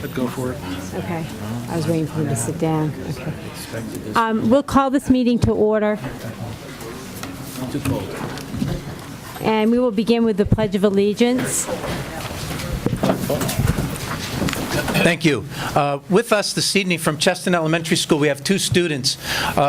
I'd go for it. Okay. I was waiting for him to sit down. Okay. We'll call this meeting to order. Too cold. And we will begin with the Pledge of Allegiance. Thank you. With us this evening from Cheston Elementary School, we have two students.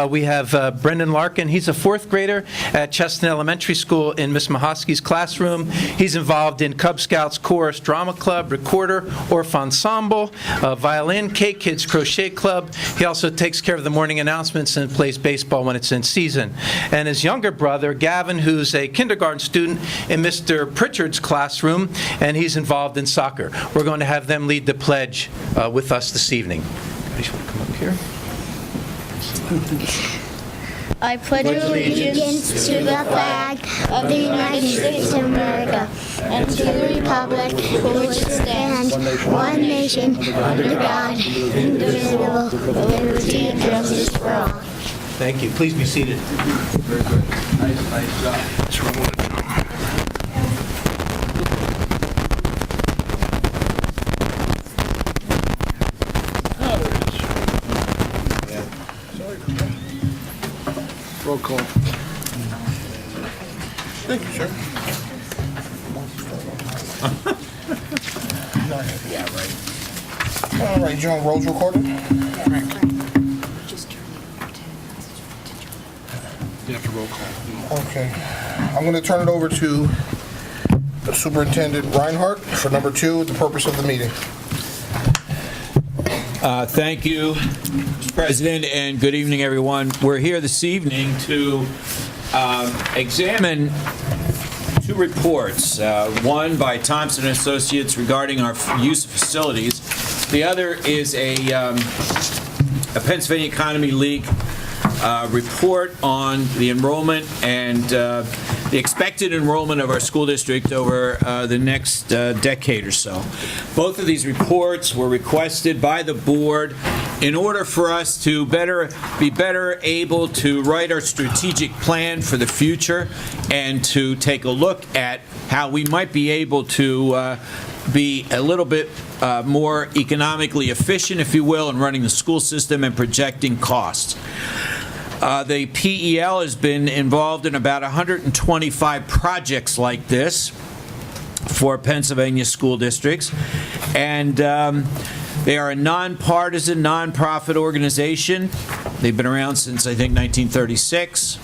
We have Brendan Larkin. He's a fourth grader at Cheston Elementary School in Miss Mahosky's classroom. He's involved in Cub Scouts, chorus, drama club, recorder, Orff Ensemble, violin, K-Kids Crochet Club. He also takes care of the morning announcements and plays baseball when it's in season. And his younger brother, Gavin, who's a kindergarten student in Mr. Pritchard's classroom, and he's involved in soccer. We're going to have them lead the pledge with us this evening. Guys, want to come up here? I pledge allegiance to the flag of the United States of America and to the republic for which it stands, one nation, under God, indivisible, with liberty and justice for all. Thank you. Please be seated. Very good. Nice job. That's what I wanted to know. Roll call. Thank you, sir. Yeah, right. All right, John, rolls recorded. You have to roll call. Okay. I'm going to turn it over to Superintendent Reinhardt for number 2, the purpose of the meeting. Thank you, Mr. President, and good evening, everyone. We're here this evening to examine two reports, one by Thompson & Associates regarding our use of facilities. The other is a Pennsylvania Economy League report on the enrollment and the expected enrollment of our school district over the next decade or so. Both of these reports were requested by the board in order for us to be better able to write our strategic plan for the future and to take a look at how we might be able to be a little bit more economically efficient, if you will, in running the school system and projecting costs. The PEL has been involved in about 125 projects like this for Pennsylvania school districts, and they are a nonpartisan, nonprofit organization. They've been around since, I think, 1936,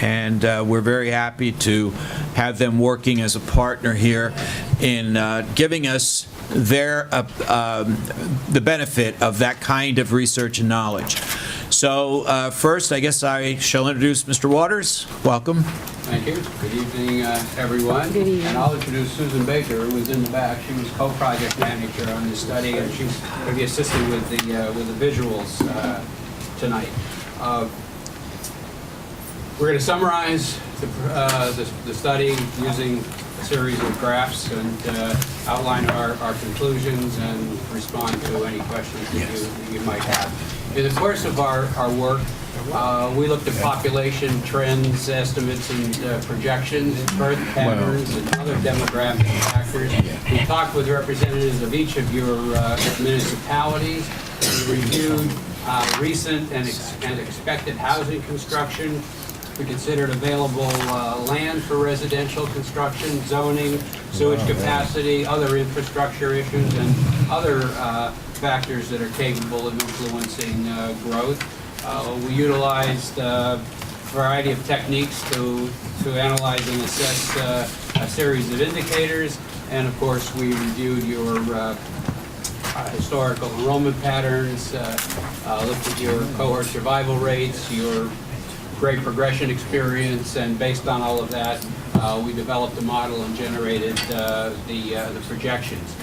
and we're very happy to have them working as a partner here in giving us the benefit of that kind of research and knowledge. So first, I guess I shall introduce Mr. Waters. Welcome. Thank you. Good evening, everyone. Good evening. And I'll introduce Susan Baker, who was in the back. She was co-project manager on this study, and she's going to be assisting with the visuals tonight. We're going to summarize the study using a series of graphs and outline our conclusions and respond to any questions that you might have. In the course of our work, we looked at population trends, estimates, and projections, birth patterns, and other demographic factors. We talked with representatives of each of your municipalities. We reviewed recent and expected housing construction. We considered available land for residential construction, zoning, sewage capacity, other infrastructure issues, and other factors that are capable of influencing growth. We utilized a variety of techniques to analyze and assess a series of indicators, and of course we reviewed your historical enrollment patterns, looked at your cohort survival rates, your grade progression experience, and based on all of that, we developed a model and generated the projections.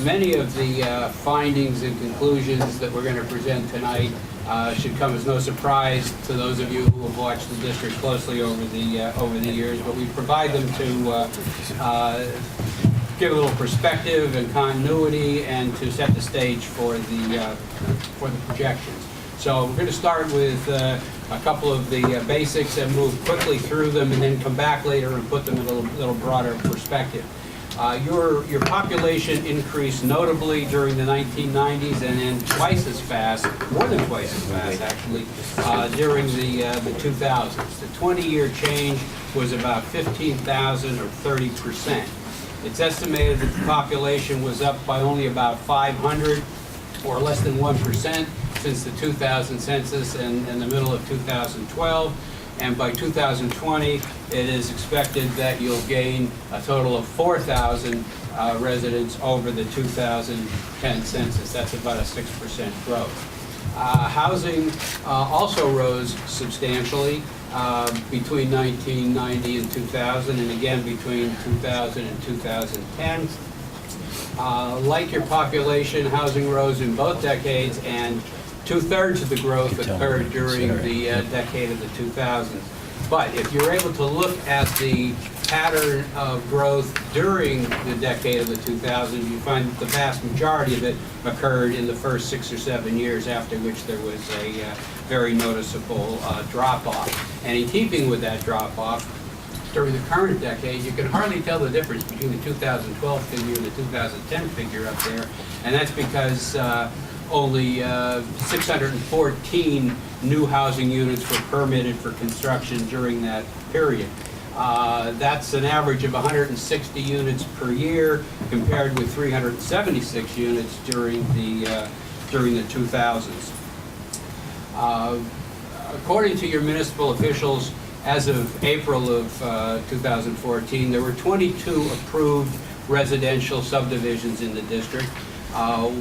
Many of the findings and conclusions that we're going to present tonight should come as no surprise to those of you who have watched the district closely over the years, but we provide them to give a little perspective and continuity and to set the stage for the projections. So we're going to start with a couple of the basics and move quickly through them and then come back later and put them in a little broader perspective. Your population increased notably during the 1990s and then twice as fast, more than twice as fast actually, during the 2000s. The 20-year change was about 15,000 or 30%. It's estimated that the population was up by only about 500 or less than 1% since the 2000 census and the middle of 2012. And by 2020, it is expected that you'll gain a total of 4,000 residents over the 2010 census. That's about a 6% growth. Housing also rose substantially between 1990 and 2000, and again between 2000 and 2010. Like your population, housing rose in both decades, and 2/3 of the growth occurred during the decade of the 2000s. But if you're able to look at the pattern of growth during the decade of the 2000s, you find that the vast majority of it occurred in the first 6 or 7 years, after which there was a very noticeable drop-off. And in keeping with that drop-off, during the current decade, you can hardly tell the difference between the 2012 figure and the 2010 figure up there, and that's because only 614 new housing units were permitted for construction during that period. That's an average of 160 units per year, compared with 376 units during the 2000s. According to your municipal officials, as of April of 2014, there were 22 approved residential subdivisions in the district.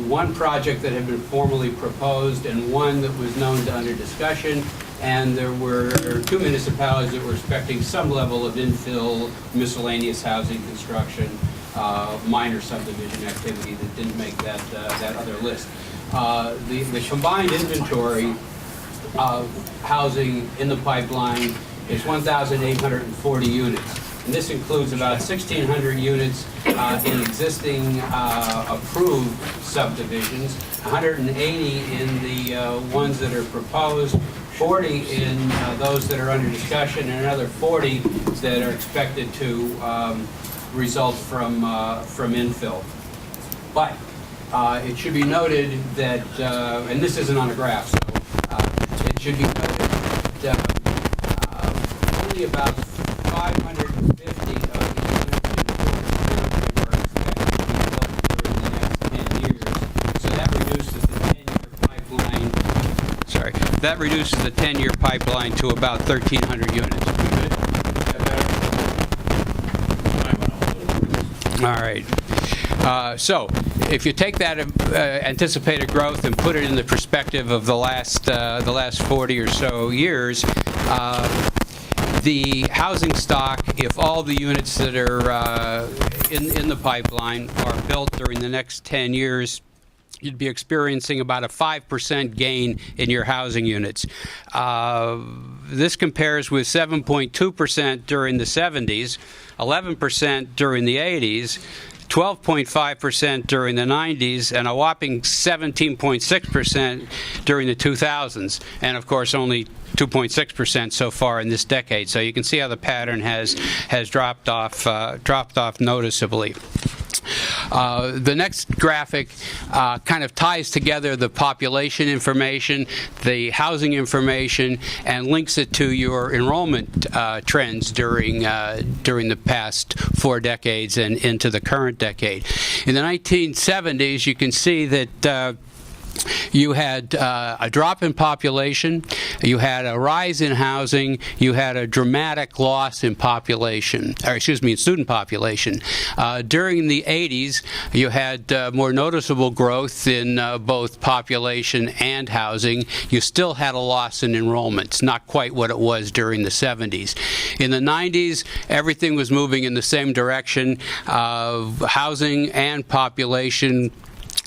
One project that had been formally proposed and one that was known to under discussion, and there were 2 municipalities that were expecting some level of infill miscellaneous housing construction, minor subdivision activity that didn't make that other list. The combined inventory of housing in the pipeline is 1,840 units. And this includes about 1,600 units in existing approved subdivisions, 180 in the ones that are proposed, 40 in those that are under discussion, and another 40 that are expected to result from infill. But it should be noted that, and this isn't on a graph, so it should be noted that only about 550 of the units are expected to be built during the next 10 years. So that reduces the 10-year pipeline. Sorry, that reduces the 10-year pipeline to about 1,300 units. All right. So if you take that anticipated growth and put it in the perspective of the last 40 or so years, the housing stock, if all the units that are in the pipeline are built during the next 10 years, you'd be experiencing about a 5% gain in your housing units. This compares with 7.2% during the 70s, 11% during the 80s, 12.5% during the 90s, and a whopping 17.6% during the 2000s, and of course only 2.6% so far in this decade. So you can see how the pattern has dropped off noticeably. The next graphic kind of ties together the population information, the housing information, and links it to your enrollment trends during the past 4 decades and into the current decade. In the 1970s, you can see that you had a drop in population, you had a rise in housing, you had a dramatic loss in population, or excuse me, in student population. During the 80s, you had more noticeable growth in both population and housing. You still had a loss in enrollments, not quite what it was during the 70s. In the 90s, everything was moving in the same direction. Housing and population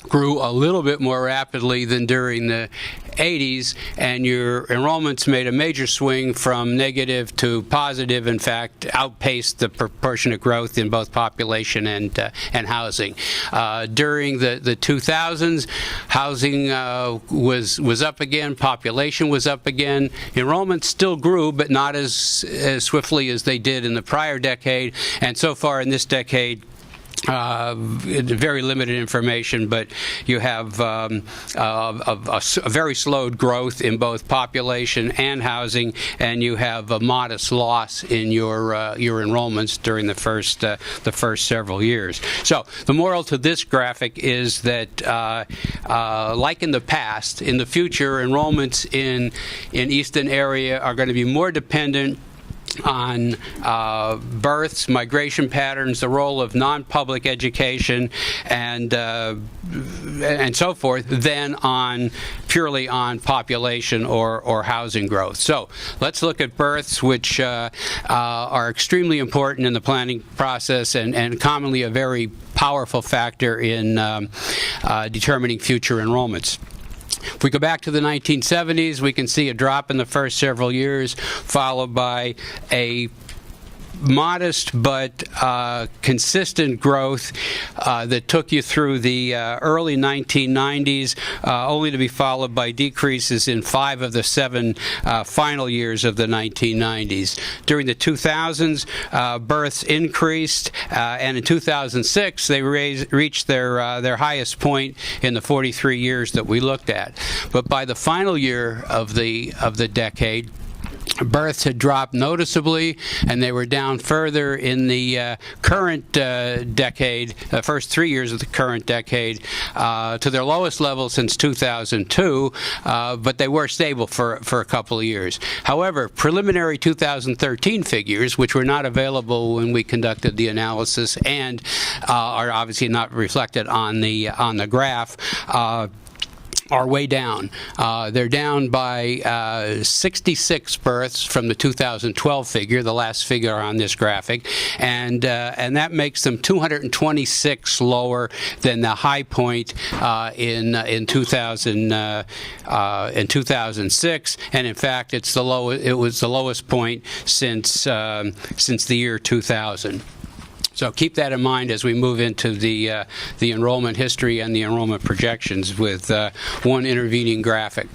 grew a little bit more rapidly than during the 80s, and your enrollments made a major swing from negative to positive. In fact, outpaced the proportionate growth in both population and housing. During the 2000s, housing was up again, population was up again. Enrollments still grew, but not as swiftly as they did in the prior decade. And so far in this decade, very limited information, but you have a very slowed growth in both population and housing, and you have a modest loss in your enrollments during the first several years. So the moral to this graphic is that, like in the past, in the future, enrollments in Easton area are going to be more dependent on births, migration patterns, the role of non-public education, and so forth, than purely on population or housing growth. So let's look at births, which are extremely important in the planning process and commonly a very powerful factor in determining future enrollments. If we go back to the 1970s, we can see a drop in the first several years, followed by a modest but consistent growth that took you through the early 1990s, only to be followed by decreases in 5 of the 7 final years of the 1990s. During the 2000s, births increased, and in 2006, they reached their highest point in the 43 years that we looked at. But by the final year of the decade, births had dropped noticeably, and they were down further in the current decade, the first 3 years of the current decade, to their lowest level since 2002, but they were stable for a couple of years. However, preliminary 2013 figures, which were not available when we conducted the analysis and are obviously not reflected on the graph, are way down. They're down by 66 births from the 2012 figure, the last figure on this graphic, and that makes them 226 lower than the high point in 2006, and in fact, it was the lowest point since the year 2000. So keep that in mind as we move into the enrollment history and the enrollment projections with one intervening graphic.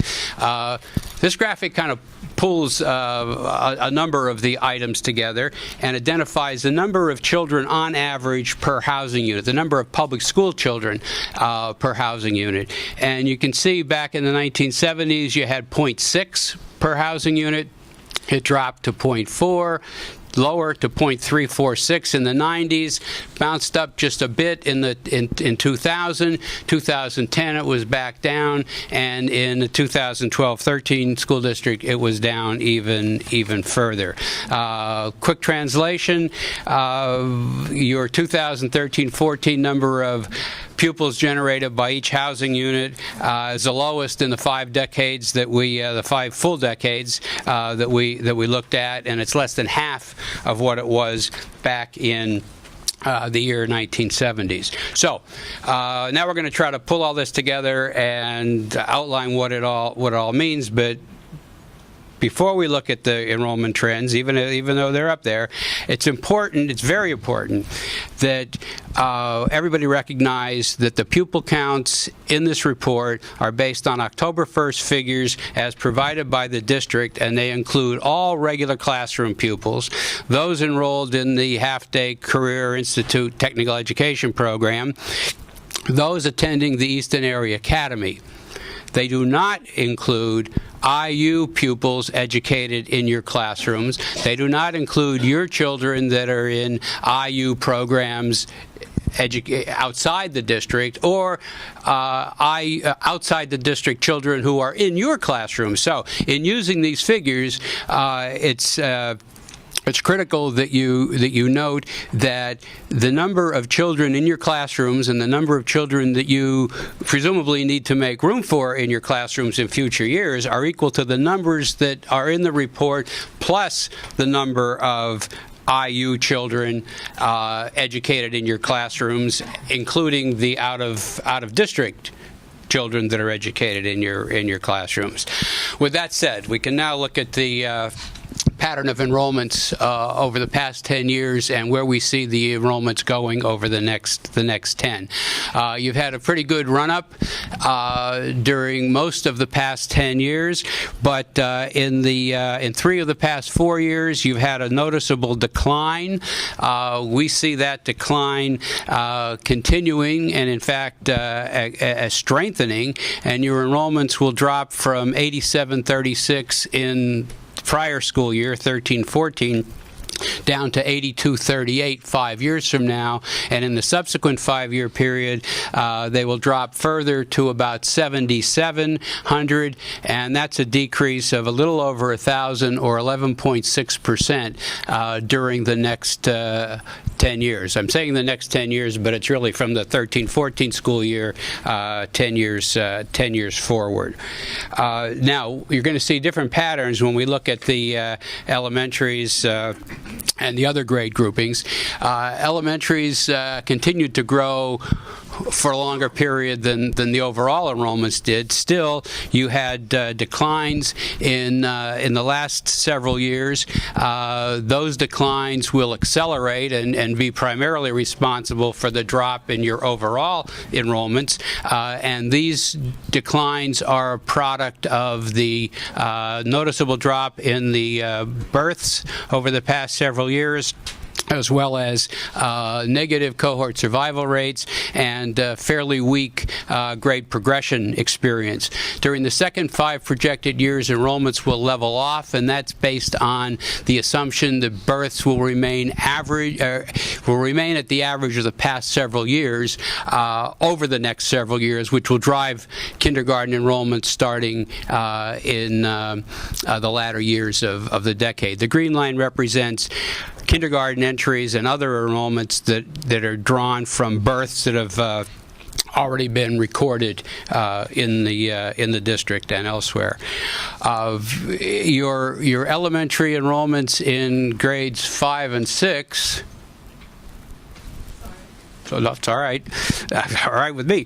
This graphic kind of pulls a number of the items together and identifies the number of children on average per housing unit, the number of public school children per housing unit. And you can see back in the 1970s you had 0.6 per housing unit. It dropped to 0.4. Lower to 0.346 in the 90s, bounced up just a bit in 2000. 2010 it was back down, and in the 2012-13 school district it was down even further. Quick translation: your 2013-14 number of pupils generated by each housing unit is the lowest in the 5 decades that the 5 full decades that we looked at, and it's less than half of what it was back in the year 1970s. So now we're going to try to pull all this together and outline what it all means, but before we look at the enrollment trends, even though they're up there, it's very important that everybody recognize that the pupil counts in this report are based on October 1st figures as provided by the district, and they include all regular classroom pupils, those enrolled in the half-day Career Institute Technical Education program, those attending the Easton Area Academy. They do not include IU pupils educated in your classrooms. They do not include your children that are in IU programs outside the district, or outside the district children who are in your classroom. So in using these figures, it's critical that you note that the number of children in your classrooms and the number of children that you presumably need to make room for in your classrooms in future years are equal to the numbers that are in the report, plus the number of IU children educated in your classrooms, including the out of district children that are educated in your classrooms. With that said, we can now look at the pattern of enrollments over the past 10 years and where we see the enrollments going over the next 10. You've had a pretty good run-up during most of the past 10 years, but in 3 of the past 4 years, you've had a noticeable decline. We see that decline continuing and, in fact, strengthening, and your enrollments will drop from 8736 in prior school year, 13-14, down to 8238 5 years from now, and in the subsequent 5-year period, they will drop further to about 7,700, and that's a decrease of a little over 1,000 or 11.6% during the next 10 years. I'm saying the next 10 years, but it's really from the 13-14 school year 10 years forward. Now, you're going to see different patterns when we look at the elementaries and the other grade groupings. Elementaries continued to grow for a longer period than the overall enrollments did. Still, you had declines in the last several years. Those declines will accelerate and be primarily responsible for the drop in your overall enrollments. And these declines are a product of the noticeable drop in the births over the past several years, as well as negative cohort survival rates and fairly weak grade progression experience. During the second 5 projected years, enrollments will level off, and that's based on the assumption that births will remain at the average of the past several years over the next several years, which will drive kindergarten enrollment starting in the latter years of the decade. The green line represents kindergarten entries and other enrollments that are drawn from births that have already been recorded in the district and elsewhere. Your elementary enrollments in grades 5 and 6. So that's all right. All right with me.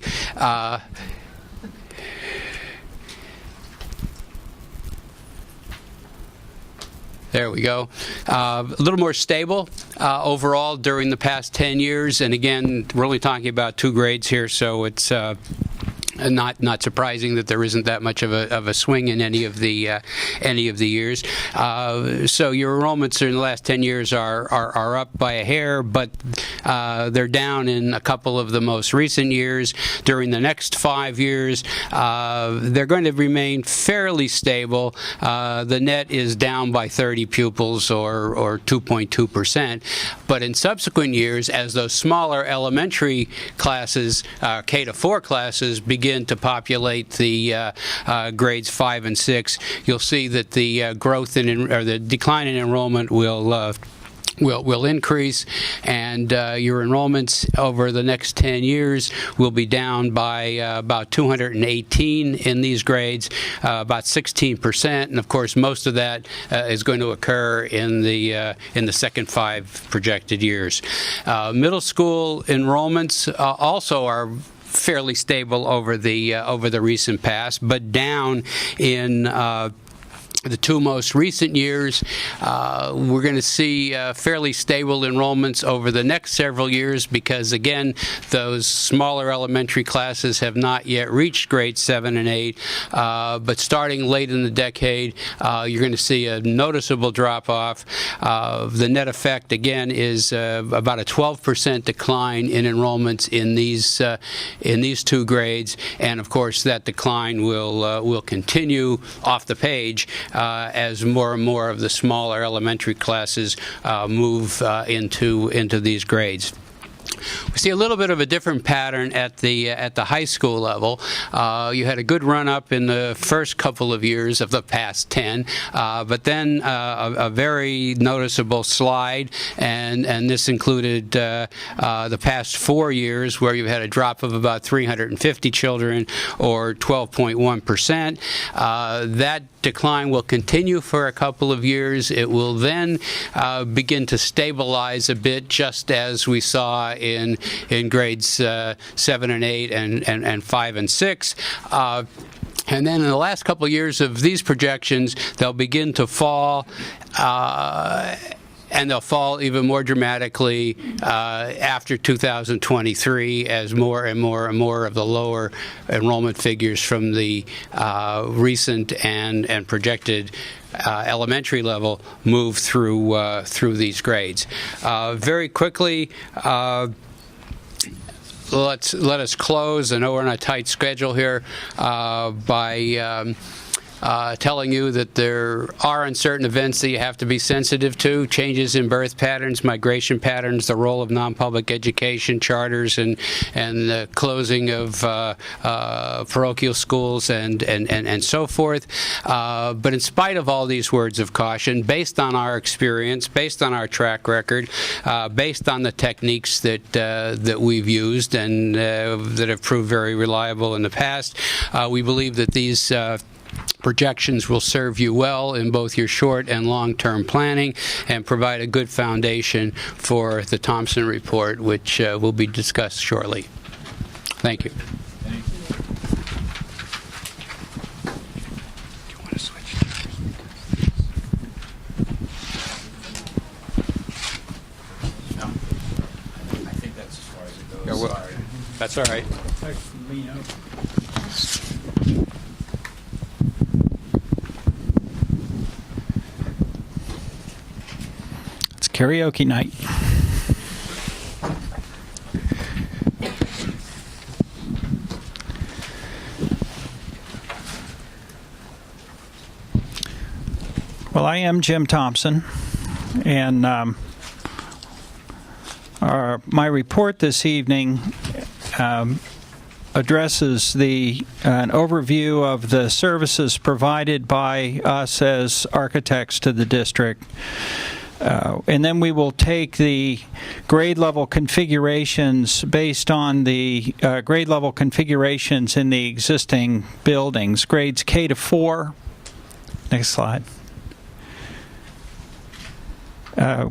There we go. A little more stable overall during the past 10 years. And again, we're only talking about 2 grades here, so it's not surprising that there isn't that much of a swing in any of the years. So your enrollments in the last 10 years are up by a hair, but they're down in a couple of the most recent years. During the next 5 years, they're going to remain fairly stable. The net is down by 30 pupils or 2.2%. But in subsequent years, as those smaller elementary classes, K to 4 classes, begin to populate the grades 5 and 6, you'll see that the growth or the decline in enrollment will increase, and your enrollments over the next 10 years will be down by about 218 in these grades, about 16%, and of course most of that is going to occur in the second 5 projected years. Middle school enrollments also are fairly stable over the recent past, but down in the 2 most recent years. We're going to see fairly stable enrollments over the next several years because, again, those smaller elementary classes have not yet reached grades 7 and 8. But starting late in the decade, you're going to see a noticeable drop-off. The net effect, again, is about a 12% decline in enrollments in these 2 grades. And, of course, that decline will continue off the page as more and more of the smaller elementary classes move into these grades. We see a little bit of a different pattern at the high school level. You had a good run up in the first couple of years of the past 10, but then a very noticeable slide, and this included the past 4 years where you've had a drop of about 350 children, or 12.1%. That decline will continue for a couple of years. It will then begin to stabilize a bit, just as we saw in grades 7 and 8 and 5 and 6. And then in the last couple of years of these projections, they'll begin to fall, and they'll fall even more dramatically after 2023 as more and more and more of the lower enrollment figures from the recent and projected elementary level move through these grades. Very quickly, let us close. I know we're on a tight schedule here by telling you that there are uncertain events that you have to be sensitive to: changes in birth patterns, migration patterns, the role of non-public education, charters, and the closing of parochial schools and so forth. But in spite of all these words of caution, based on our experience, based on our track record, based on the techniques that we've used and that have proved very reliable in the past, we believe that these projections will serve you well in both your short and long-term planning and provide a good foundation for the Thompson report, which will be discussed shortly. Thank you. Do you want to switch No. I think that's as far as it goes. Yeah, well, Sorry. That's all right. Karaoke night. Well, I am Jim Thompson, and my report this evening addresses an overview of the services provided by us as architects to the district. And then we will take the grade level configurations based on the grade level configurations in the existing buildings. Grades K to 4. Next slide.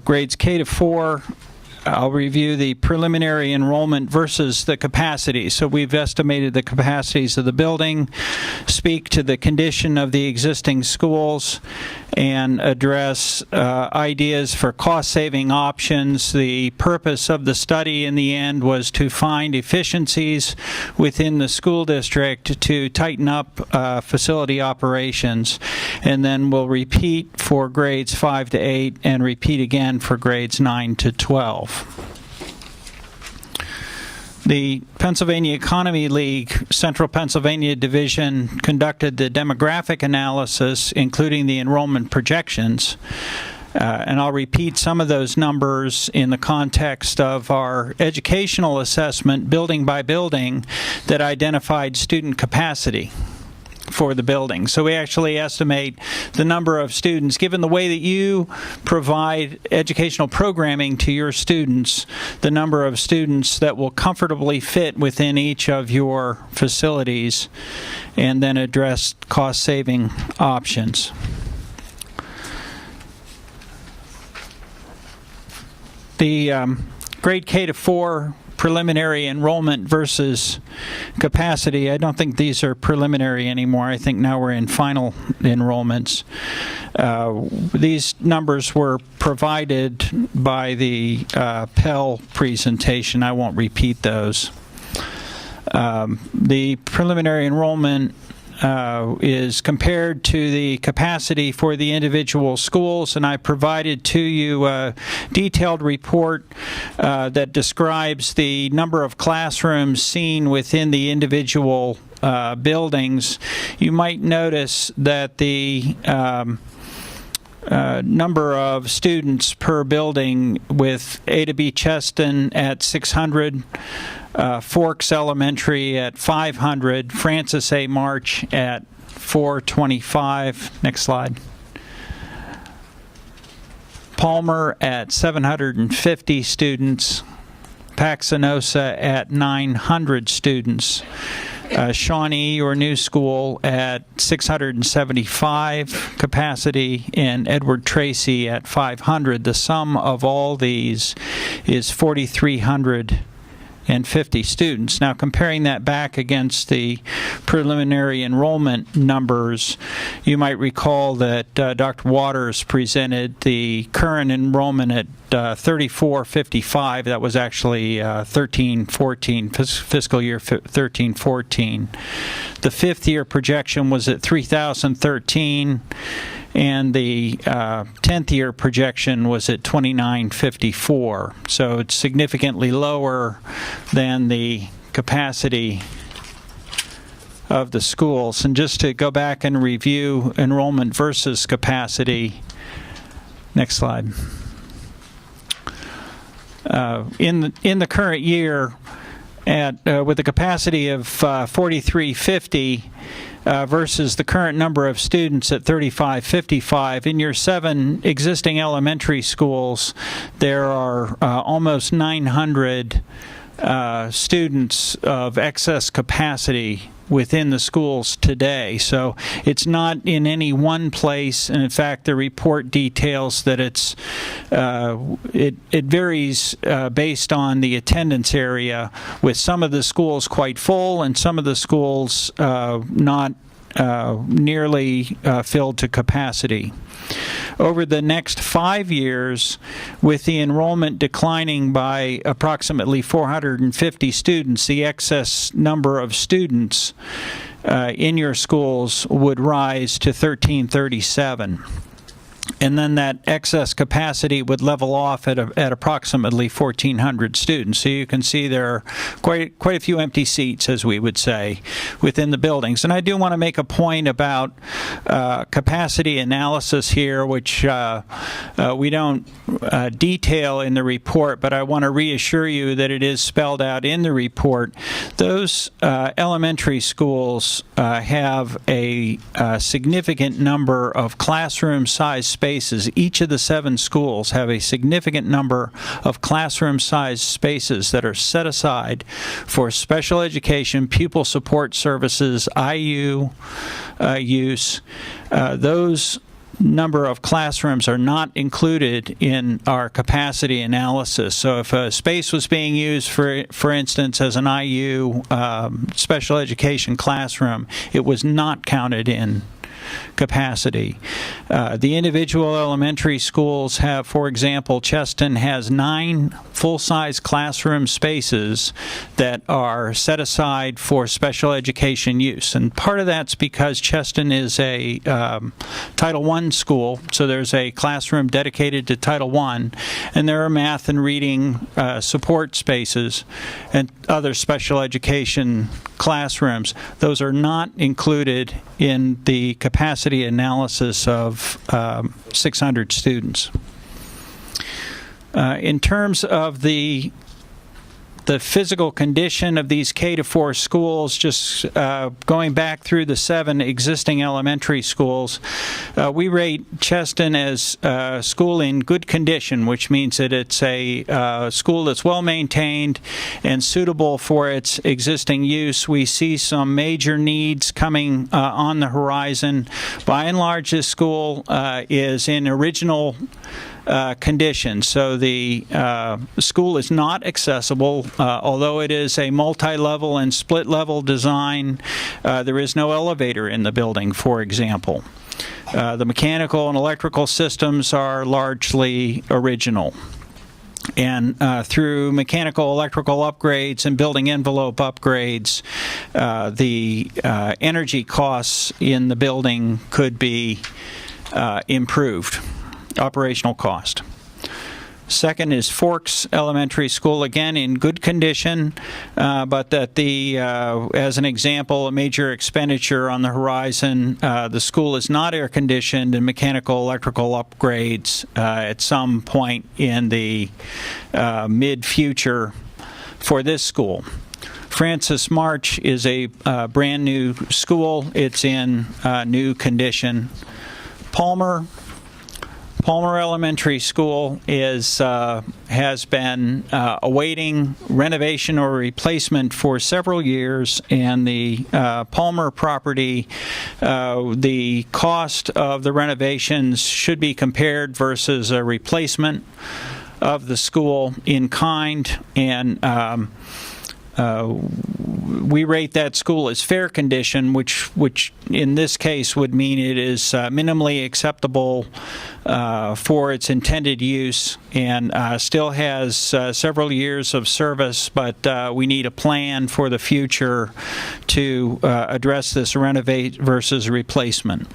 Grades K to 4. I'll review the preliminary enrollment versus the capacity. So we've estimated the capacities of the building, speak to the condition of the existing schools, and address ideas for cost-saving options. The purpose of the study in the end was to find efficiencies within the school district to tighten up facility operations. And then we'll repeat for grades 5 to 8 and repeat again for grades 9 to 12. The Pennsylvania Economy League Central Pennsylvania Division conducted the demographic analysis, including the enrollment projections. And I'll repeat some of those numbers in the context of our educational assessment, building by building, that identified student capacity for the building. So we actually estimate the number of students, given the way that you provide educational programming to your students, the number of students that will comfortably fit within each of your facilities, and then address cost-saving options. The grade K to 4 preliminary enrollment versus capacity. I don't think these are preliminary anymore. I think now we're in final enrollments. These numbers were provided by the Pell presentation. I won't repeat those. The preliminary enrollment is compared to the capacity for the individual schools, and I provided to you a detailed report that describes the number of classrooms seen within the individual buildings. You might notice that the number of students per building with A to B Cheston at 600, Forks Elementary at 500, Francis A. March at 425. Next slide. Palmer at 750 students, Paxenosa at 900 students, Shawnee or New School at 675 capacity, and Edward Tracy at 500. The sum of all these is 4,300 students. Now, comparing that back against the preliminary enrollment numbers, you might recall that Dr. Waters presented the current enrollment at 3455. That was actually 1314, fiscal year 1314. The fifth year projection was at 3013. And the 10th year projection was at 2954. So it's significantly lower than the capacity of the schools. And just to go back and review enrollment versus capacity, next slide. In the current year, with a capacity of 4350, versus the current number of students at 3555. In your 7 existing elementary schools, there are almost 900 students of excess capacity within the schools today. So it's not in any one place, and in fact the report details that it varies based on the attendance area, with some of the schools quite full and some of the schools not nearly filled to capacity. Over the next 5 years, with the enrollment declining by approximately 450 students, the excess number of students in your schools would rise to 1337. And then that excess capacity would level off at approximately 1,400 students. So you can see there are quite a few empty seats, as we would say, within the buildings. And I do want to make a point about capacity analysis here, which we don't detail in the report, but I want to reassure you that it is spelled out in the report. Those elementary schools have a significant number of classroom-sized spaces. Each of the 7 schools have a significant number of classroom-sized spaces that are set aside for special education, pupil support services, IU use. Those number of classrooms are not included in our capacity analysis. So if a space was being used, for instance, as an IU special education classroom, it was not counted in capacity. The individual elementary schools have, for example, Cheston has 9 full-size classroom spaces that are set aside for special education use. And part of that's because Cheston is a Title I school, so there's a classroom dedicated to Title I, and there are math and reading support spaces and other special education classrooms. Those are not included in the capacity analysis of 600 students. In terms of the physical condition of these K-4 schools, just going back through the 7 existing elementary schools, we rate Cheston as a school in good condition, which means that it's a school that's well maintained and suitable for its existing use. We see some major needs coming on the horizon. By and large, this school is in original condition. So the school is not accessible, although it is a multi-level and split-level design. There is no elevator in the building, for example. The mechanical and electrical systems are largely original. And through mechanical, electrical upgrades and building envelope upgrades, the energy costs in the building could be improved. Operational cost. Second is Forks Elementary School, again in good condition, but that as an example, a major expenditure on the horizon. The school is not air conditioned, and mechanical electrical upgrades at some point in the mid-future for this school. Francis March is a brand new school. It's in new condition. Palmer Elementary School has been awaiting renovation or replacement for several years, and the Palmer property, the cost of the renovations should be compared versus a replacement of the school in kind, and we rate that school as fair condition, which in this case would mean it is minimally acceptable for its intended use, and still has several years of service, but we need a plan for the future to address this renovate versus replacement.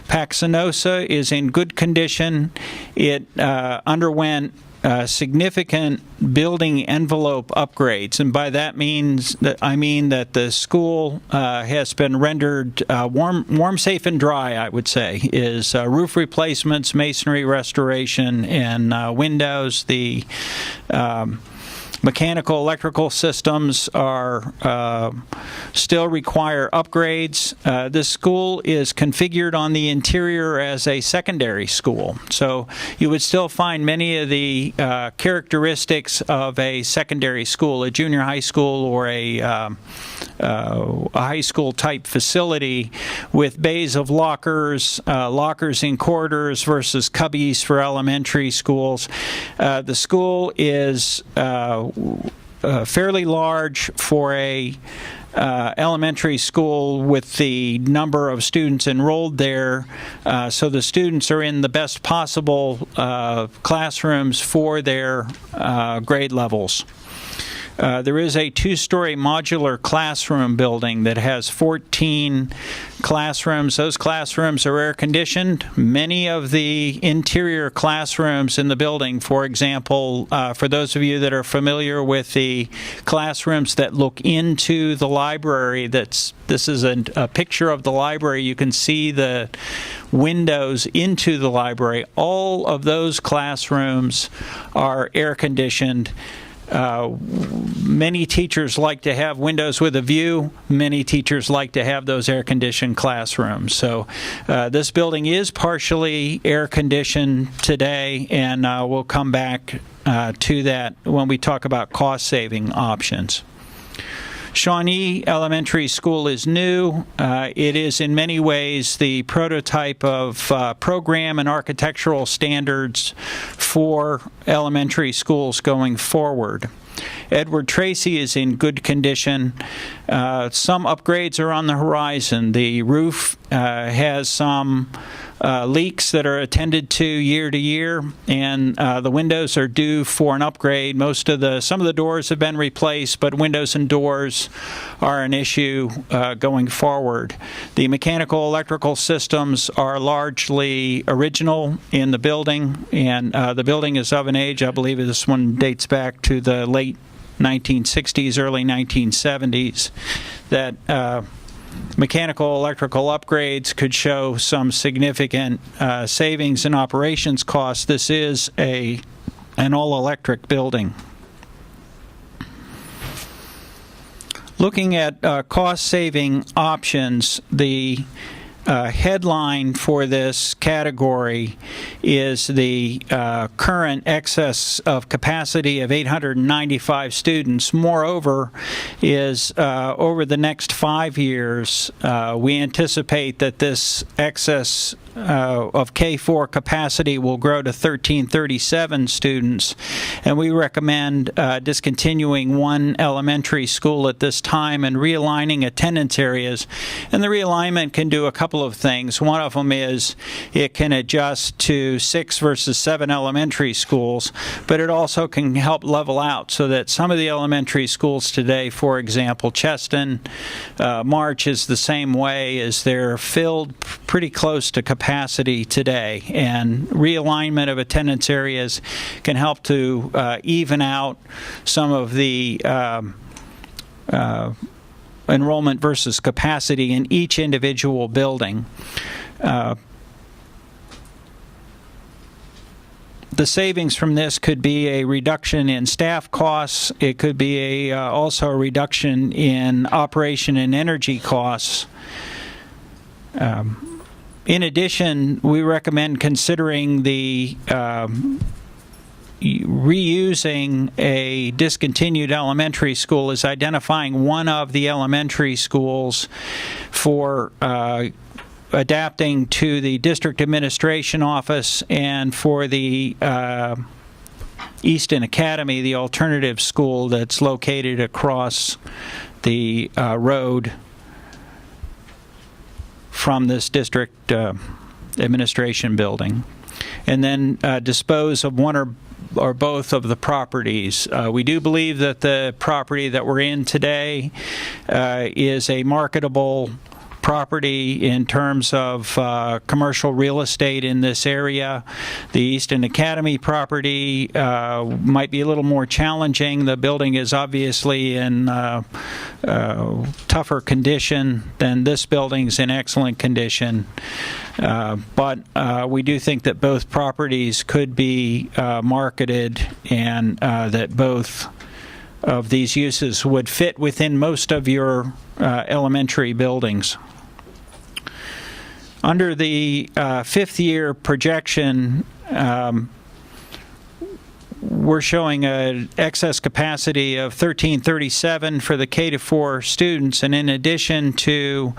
Paxenosa is in good condition. It underwent significant building envelope upgrades, and by that I mean that the school has been rendered warm, safe, and dry. I would say is roof replacements, masonry restoration, and windows. The mechanical, electrical systems are still require upgrades. This school is configured on the interior as a secondary school, so you would still find many of the characteristics of a secondary school, a junior high school or a high school type facility, with bays of lockers, lockers in corridors versus cubbies for elementary schools. The school is fairly large for a elementary school with the number of students enrolled there, so the students are in the best possible classrooms for their grade levels. There is a two-story modular classroom building that has 14 classrooms. Those classrooms are air-conditioned. Many of the interior classrooms in the building, for example, for those of you that are familiar with the classrooms that look into the library, this is a picture of the library. You can see the windows into the library. All of those classrooms are air-conditioned. Many teachers like to have windows with a view. Many teachers like to have those air-conditioned classrooms. So this building is partially air-conditioned today, and we'll come back to that when we talk about cost-saving options. Shawnee Elementary School is new. It is in many ways the prototype of program and architectural standards for elementary schools going forward. Edward Tracy is in good condition. Some upgrades are on the horizon. The roof has some leaks that are attended to year, and the windows are due for an upgrade. Some of the doors have been replaced, but windows and doors are an issue going forward. The mechanical electrical systems are largely original in the building, and the building is of an age, I believe this one dates back to the late 1960s, early 1970s, that mechanical electrical upgrades could show some significant savings in operations costs. This is an all-electric building. Looking at cost-saving options, the headline for this category is the current excess of capacity of 895 students. Moreover, is over the next 5 years, we anticipate that this excess of K4 capacity will grow to 1337 students, and we recommend discontinuing one elementary school at this time and realigning attendance areas. And the realignment can do a couple of things. One of them is it can adjust to 6 versus 7 elementary schools, but it also can help level out so that some of the elementary schools today, for example, Cheston, March is the same way, as they're filled pretty close to capacity today, and realignment of attendance areas can help to even out some of the enrollment versus capacity in each individual building. The savings from this could be a reduction in staff costs. It could be also a reduction in operation and energy costs. In addition, we recommend considering the reusing a discontinued elementary school as identifying one of the elementary schools for adapting to the district administration office and for the Easton Academy, the alternative school that's located across the road from this district administration building, and then dispose of one or both of the properties. We do believe that the property that we're in today is a marketable property in terms of commercial real estate in this area. The Easton Academy property might be a little more challenging. The building is obviously in tougher condition than this building's in excellent condition. But we do think that both properties could be marketed, and that both of these uses would fit within most of your elementary buildings. Under the fifth-year projection, we're showing an excess capacity of 1337 for the K-4 students, and in addition to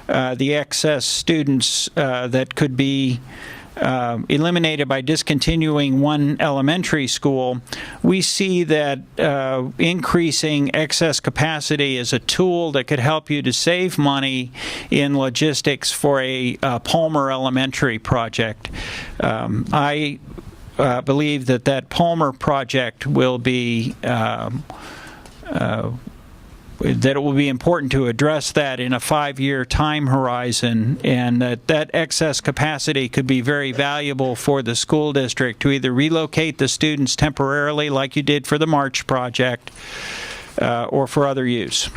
the excess students that could be eliminated by discontinuing one elementary school, we see that increasing excess capacity is a tool that could help you to save money in logistics for a Palmer Elementary project. I believe that Palmer project will be that it will be important to address that in a 5-year time horizon, and that excess capacity could be very valuable for the school district to either relocate the students temporarily like you did for the March project or for other use.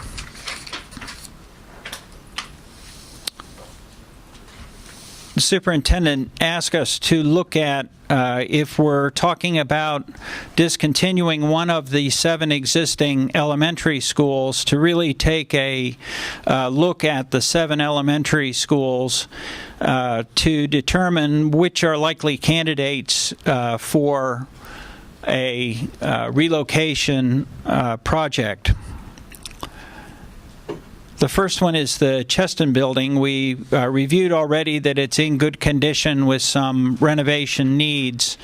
The superintendent asked us to look at if we're talking about discontinuing one of the 7 existing elementary schools, to really take a look at the 7 elementary schools to determine which are likely candidates for a relocation project. The first one is the Cheston building. We reviewed already that it's in good condition with some renovation needs.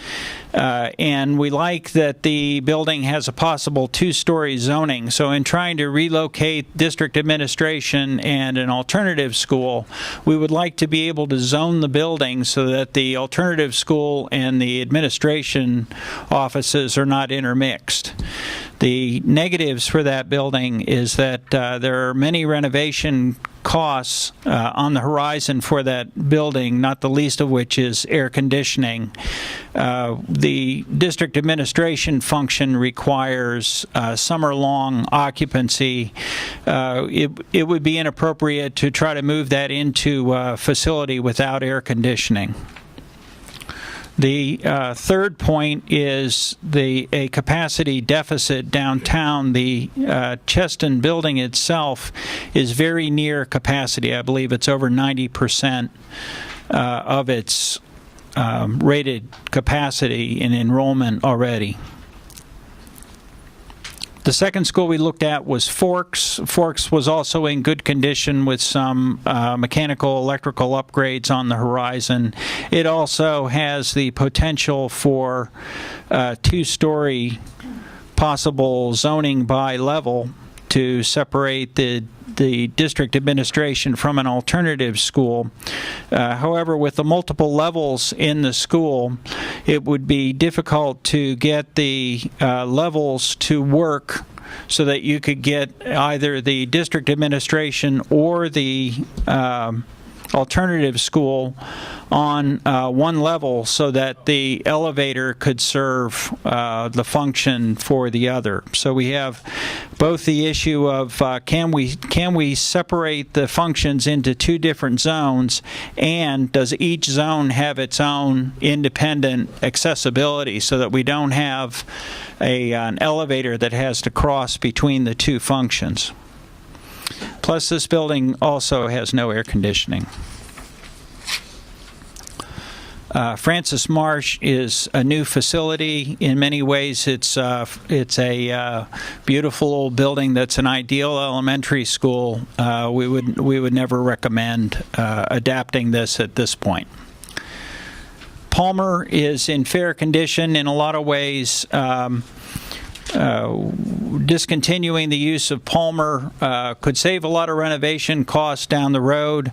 And we like that the building has a possible 2-story zoning. So in trying to relocate district administration and an alternative school, we would like to be able to zone the building so that the alternative school and the administration offices are not intermixed. The negatives for that building is that there are many renovation costs on the horizon for that building, not the least of which is air conditioning. The district administration function requires summer-long occupancy. It would be inappropriate to try to move that into a facility without air conditioning. The third point is a capacity deficit downtown. The Cheston building itself is very near capacity. I believe it's over 90% of its rated capacity in enrollment already. The second school we looked at was Forks. Forks was also in good condition with some mechanical, electrical upgrades on the horizon. It also has the potential for 2-story possible zoning by level to separate the district administration from an alternative school. However, with the multiple levels in the school, it would be difficult to get the levels to work so that you could get either the district administration or the alternative school on one level so that the elevator could serve the function for the other. So we have both the issue of can we separate the functions into 2 different zones, and does each zone have its own independent accessibility so that we don't have an elevator that has to cross between the 2 functions. Plus, this building also has no air conditioning. Francis Marsh is a new facility. In many ways, it's a beautiful old building that's an ideal elementary school. We would never recommend adapting this at this point. Palmer is in fair condition in a lot of ways. Discontinuing the use of Palmer could save a lot of renovation costs down the road.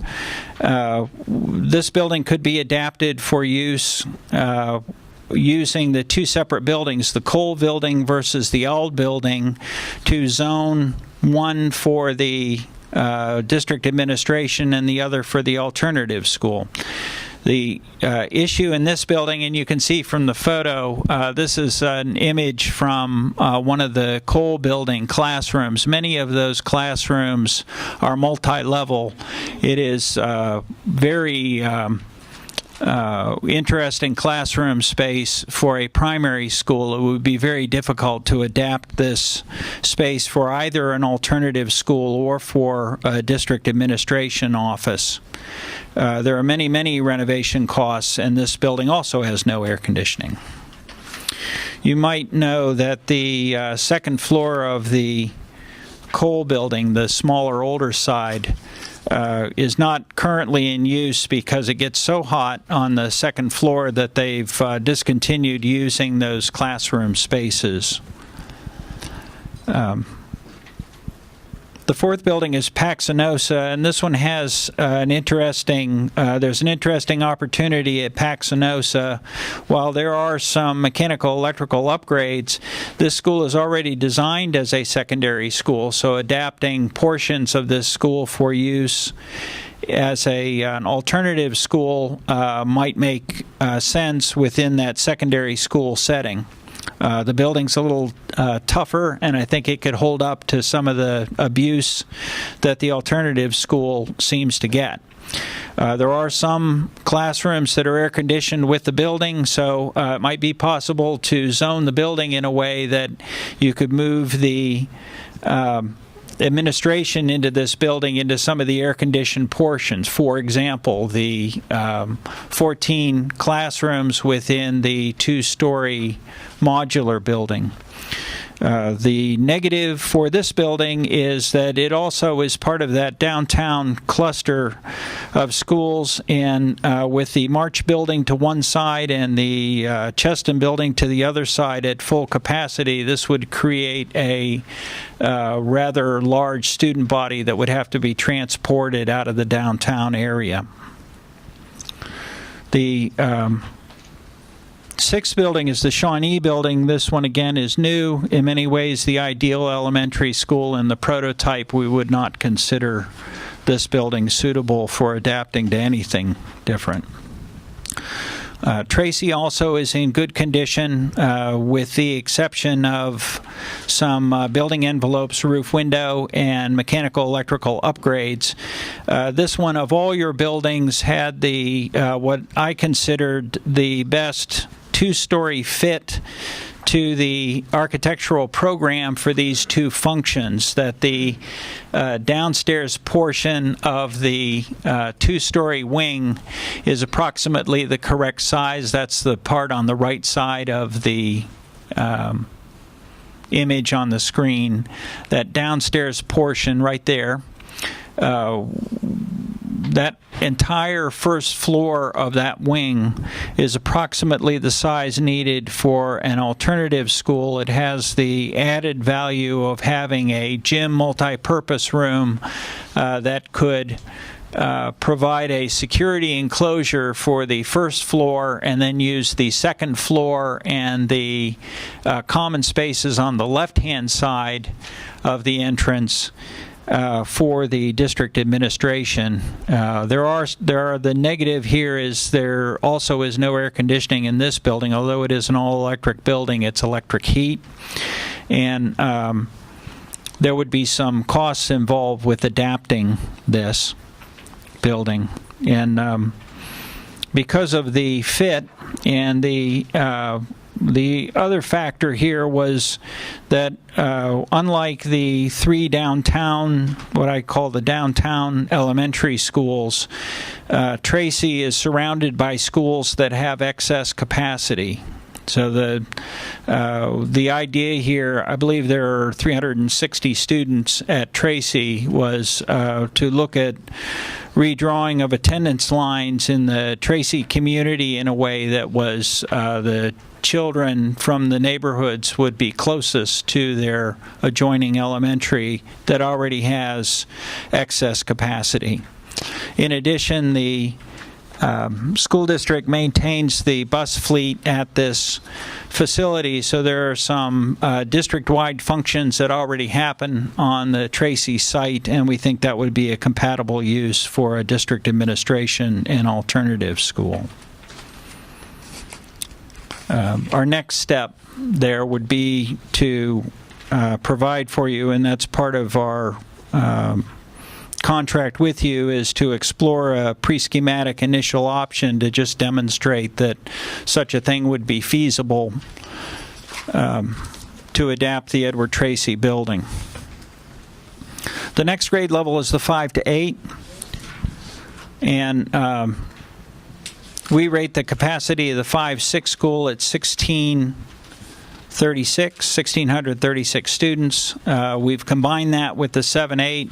This building could be adapted for use using the two separate buildings, the Cole building versus the Auld building, to zone one for the district administration and the other for the alternative school. The issue in this building, and you can see from the photo, this is an image from one of the Cole building classrooms. Many of those classrooms are multi-level. It is very interesting classroom space for a primary school. It would be very difficult to adapt this space for either an alternative school or for a district administration office. There are many, many renovation costs, and this building also has no air conditioning. You might know that the second floor of the Cole building, the smaller, older side, is not currently in use because it gets so hot on the second floor that they've discontinued using those classroom spaces. The fourth building is Paxinosa, and this one has there's an interesting opportunity at Paxinosa. While there are some mechanical electrical upgrades, this school is already designed as a secondary school, so adapting portions of this school for use as an alternative school might make sense within that secondary school setting. The building's a little tougher, and I think it could hold up to some of the abuse that the alternative school seems to get. There are some classrooms that are air-conditioned with the building, so it might be possible to zone the building in a way that you could move the administration into this building into some of the air-conditioned portions. For example, the 14 classrooms within the two-story modular building. The negative for this building is that it also is part of that downtown cluster of schools, and with the March building to one side and the Cheston building to the other side at full capacity, this would create a rather large student body that would have to be transported out of the downtown area. The sixth building is the Shawnee building. This one again is new. In many ways the ideal elementary school, and the prototype. We would not consider this building suitable for adapting to anything different. Tracy also is in good condition with the exception of some building envelopes, roof window, and mechanical electrical upgrades. This one of all your buildings had the what I considered the best two-story fit to the architectural program for these two functions, that the downstairs portion of the two-story wing is approximately the correct size. That's the part on the right side of the image on the screen. That downstairs portion right there, that entire first floor of that wing is approximately the size needed for an alternative school. It has the added value of having a gym multi-purpose room that could provide a security enclosure for the first floor, and then use the second floor and the common spaces on the left-hand side of the entrance for the district administration. The negative here is there also is no air conditioning in this building. Although it is an all-electric building, it's electric heat, and there would be some costs involved with adapting this building. And because of the fit, and the other factor here was that unlike the three downtown, what I call the downtown elementary schools, Tracy is surrounded by schools that have excess capacity. So the idea here, I believe there are 360 students at Tracy, was to look at redrawing of attendance lines in the Tracy community in a way that was the children from the neighborhoods would be closest to their adjoining elementary that already has excess capacity. In addition, the school district maintains the bus fleet at this facility, so there are some district-wide functions that already happen on the Tracy site, and we think that would be a compatible use for a district administration and alternative school. Our next step there would be to provide for you, and that's part of our contract with you, is to explore a pre-schematic initial option to just demonstrate that such a thing would be feasible to adapt the Edward Tracy building. The next grade level is the 5 to 8, and we rate the capacity of the 5-6 school at 1,636 students. We've combined that with the 7-8.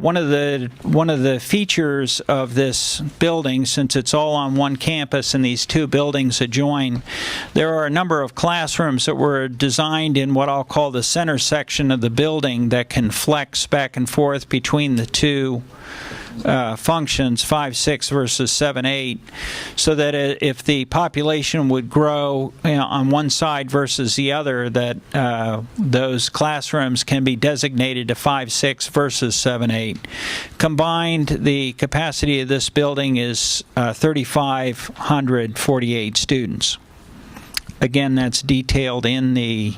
One of the features of this building, since it's all on one campus and these two buildings adjoin, there are a number of classrooms that were designed in what I'll call the center section of the building that can flex back and forth between the two functions, 5-6 versus 7-8, so that if the population would grow on one side versus the other, that those classrooms can be designated to 5-6 versus 7-8. Combined, the capacity of this building is 3,548 students. Again, that's detailed in the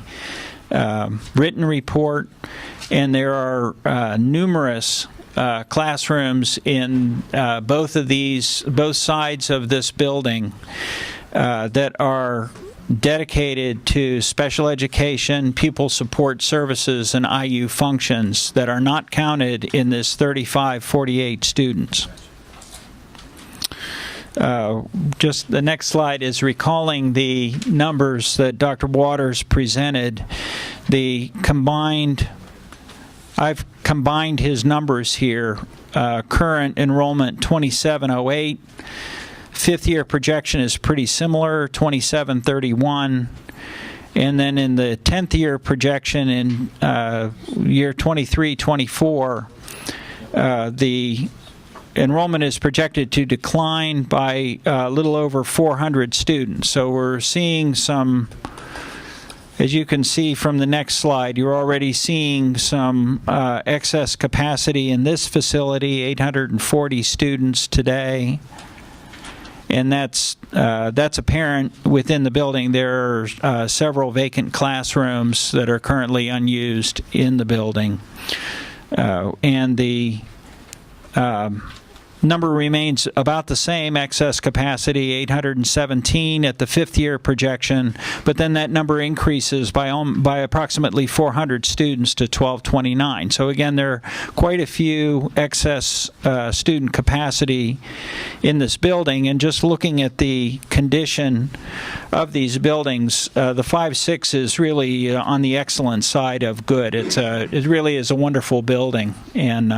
written report, and there are numerous classrooms in both sides of this building that are dedicated to special education, pupil support services, and IU functions that are not counted in this 3,548 students. Just the next slide is recalling the numbers that Dr. Waters presented. I've combined his numbers here. Current enrollment 2708. Fifth year projection is pretty similar, 2731. And then in the 10th year projection in year 23-24, the enrollment is projected to decline by a little over 400 students. So we're seeing some, as you can see from the next slide, you're already seeing some excess capacity in this facility, 840 students today. And that's apparent within the building. There are several vacant classrooms that are currently unused in the building. And the number remains about the same, excess capacity, 817 at the fifth year projection, but then that number increases by approximately 400 students to 1229. So again, there are quite a few excess student capacity in this building, and just looking at the condition of these buildings, the 5-6 is really on the excellent side of good. It really is a wonderful building, and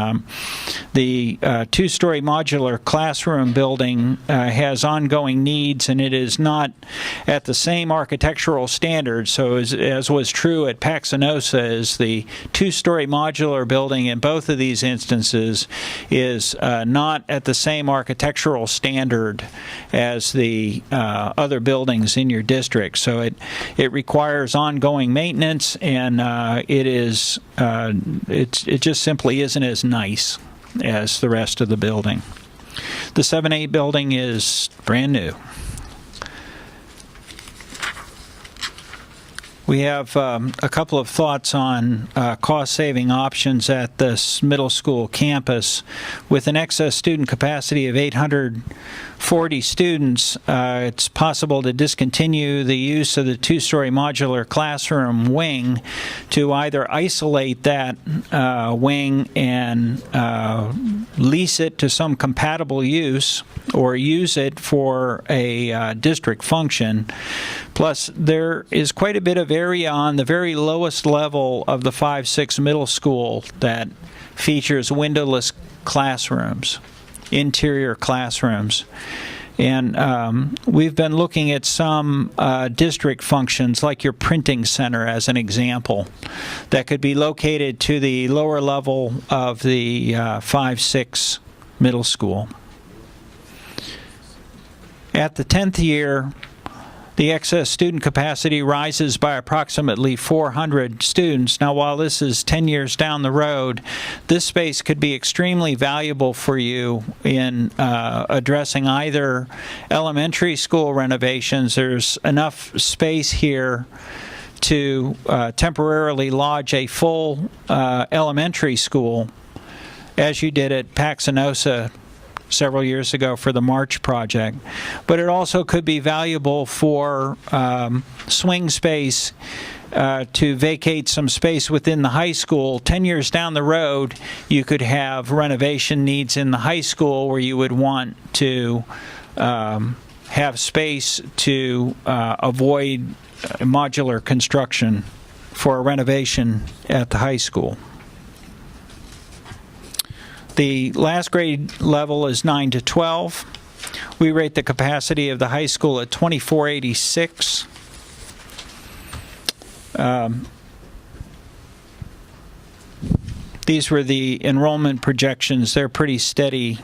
the two-story modular classroom building has ongoing needs, and it is not at the same architectural standards. So as was true at Paxinosa, is the two-story modular building in both of these instances is not at the same architectural standard as the other buildings in your district. So it requires ongoing maintenance, and it just simply isn't as nice as the rest of the building. The 7-8 building is brand new. We have a couple of thoughts on cost-saving options at this middle school campus. With an excess student capacity of 840 students, it's possible to discontinue the use of the two-story modular classroom wing to either isolate that wing and lease it to some compatible use or use it for a district function. Plus, there is quite a bit of area on the very lowest level of the 5-6 middle school that features windowless classrooms, interior classrooms. And we've been looking at some district functions, like your printing center as an example, that could be located to the lower level of the 5-6 middle school. At the 10th year, the excess student capacity rises by approximately 400 students. Now, while this is 10 years down the road, this space could be extremely valuable for you in addressing either elementary school renovations. There's enough space here to temporarily lodge a full elementary school, as you did at Paxenosa several years ago for the March project. But it also could be valuable for swing space to vacate some space within the high school. 10 years down the road, you could have renovation needs in the high school where you would want to have space to avoid modular construction for a renovation at the high school. The last grade level is 9 to 12. We rate the capacity of the high school at 2486. These were the enrollment projections. They're pretty steady,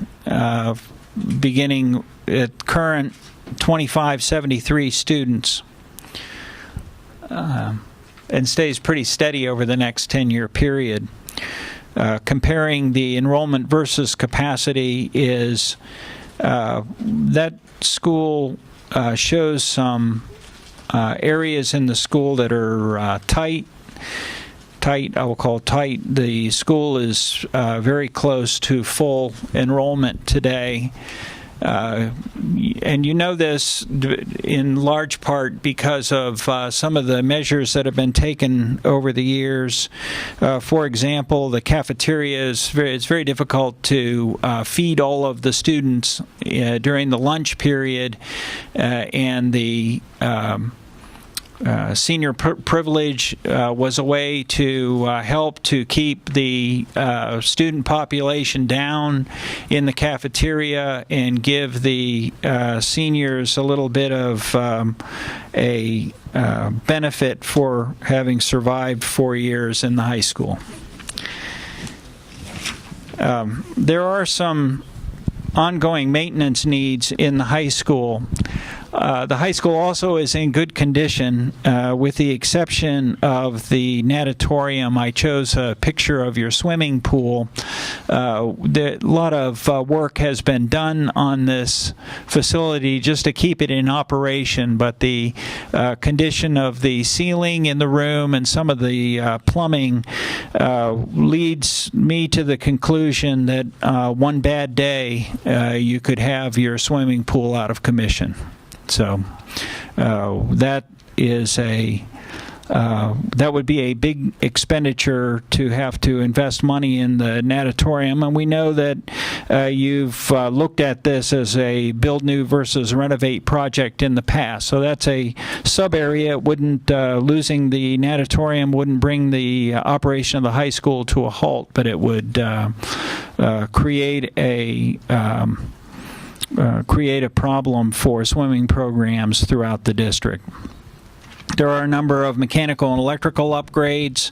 beginning at current 2573 students, and stays pretty steady over the next 10-year period. Comparing the enrollment versus capacity is that school shows some areas in the school that are tight, I will call tight. The school is very close to full enrollment today. And you know this in large part because of some of the measures that have been taken over the years. For example, the cafeteria it's very difficult to feed all of the students during the lunch period, and the senior privilege was a way to help to keep the student population down in the cafeteria and give the seniors a little bit of a benefit for having survived 4 years in the high school. There are some ongoing maintenance needs in the high school. The high school also is in good condition, with the exception of the natatorium. I chose a picture of your swimming pool. A lot of work has been done on this facility just to keep it in operation, but the condition of the ceiling in the room and some of the plumbing leads me to the conclusion that one bad day you could have your swimming pool out of commission. So that would be a big expenditure to have to invest money in the natatorium, and we know that you've looked at this as a build new versus renovate project in the past. So that's a sub area. It wouldn't losing the natatorium wouldn't bring the operation of the high school to a halt, but it would create a problem for swimming programs throughout the district. There are a number of mechanical and electrical upgrades.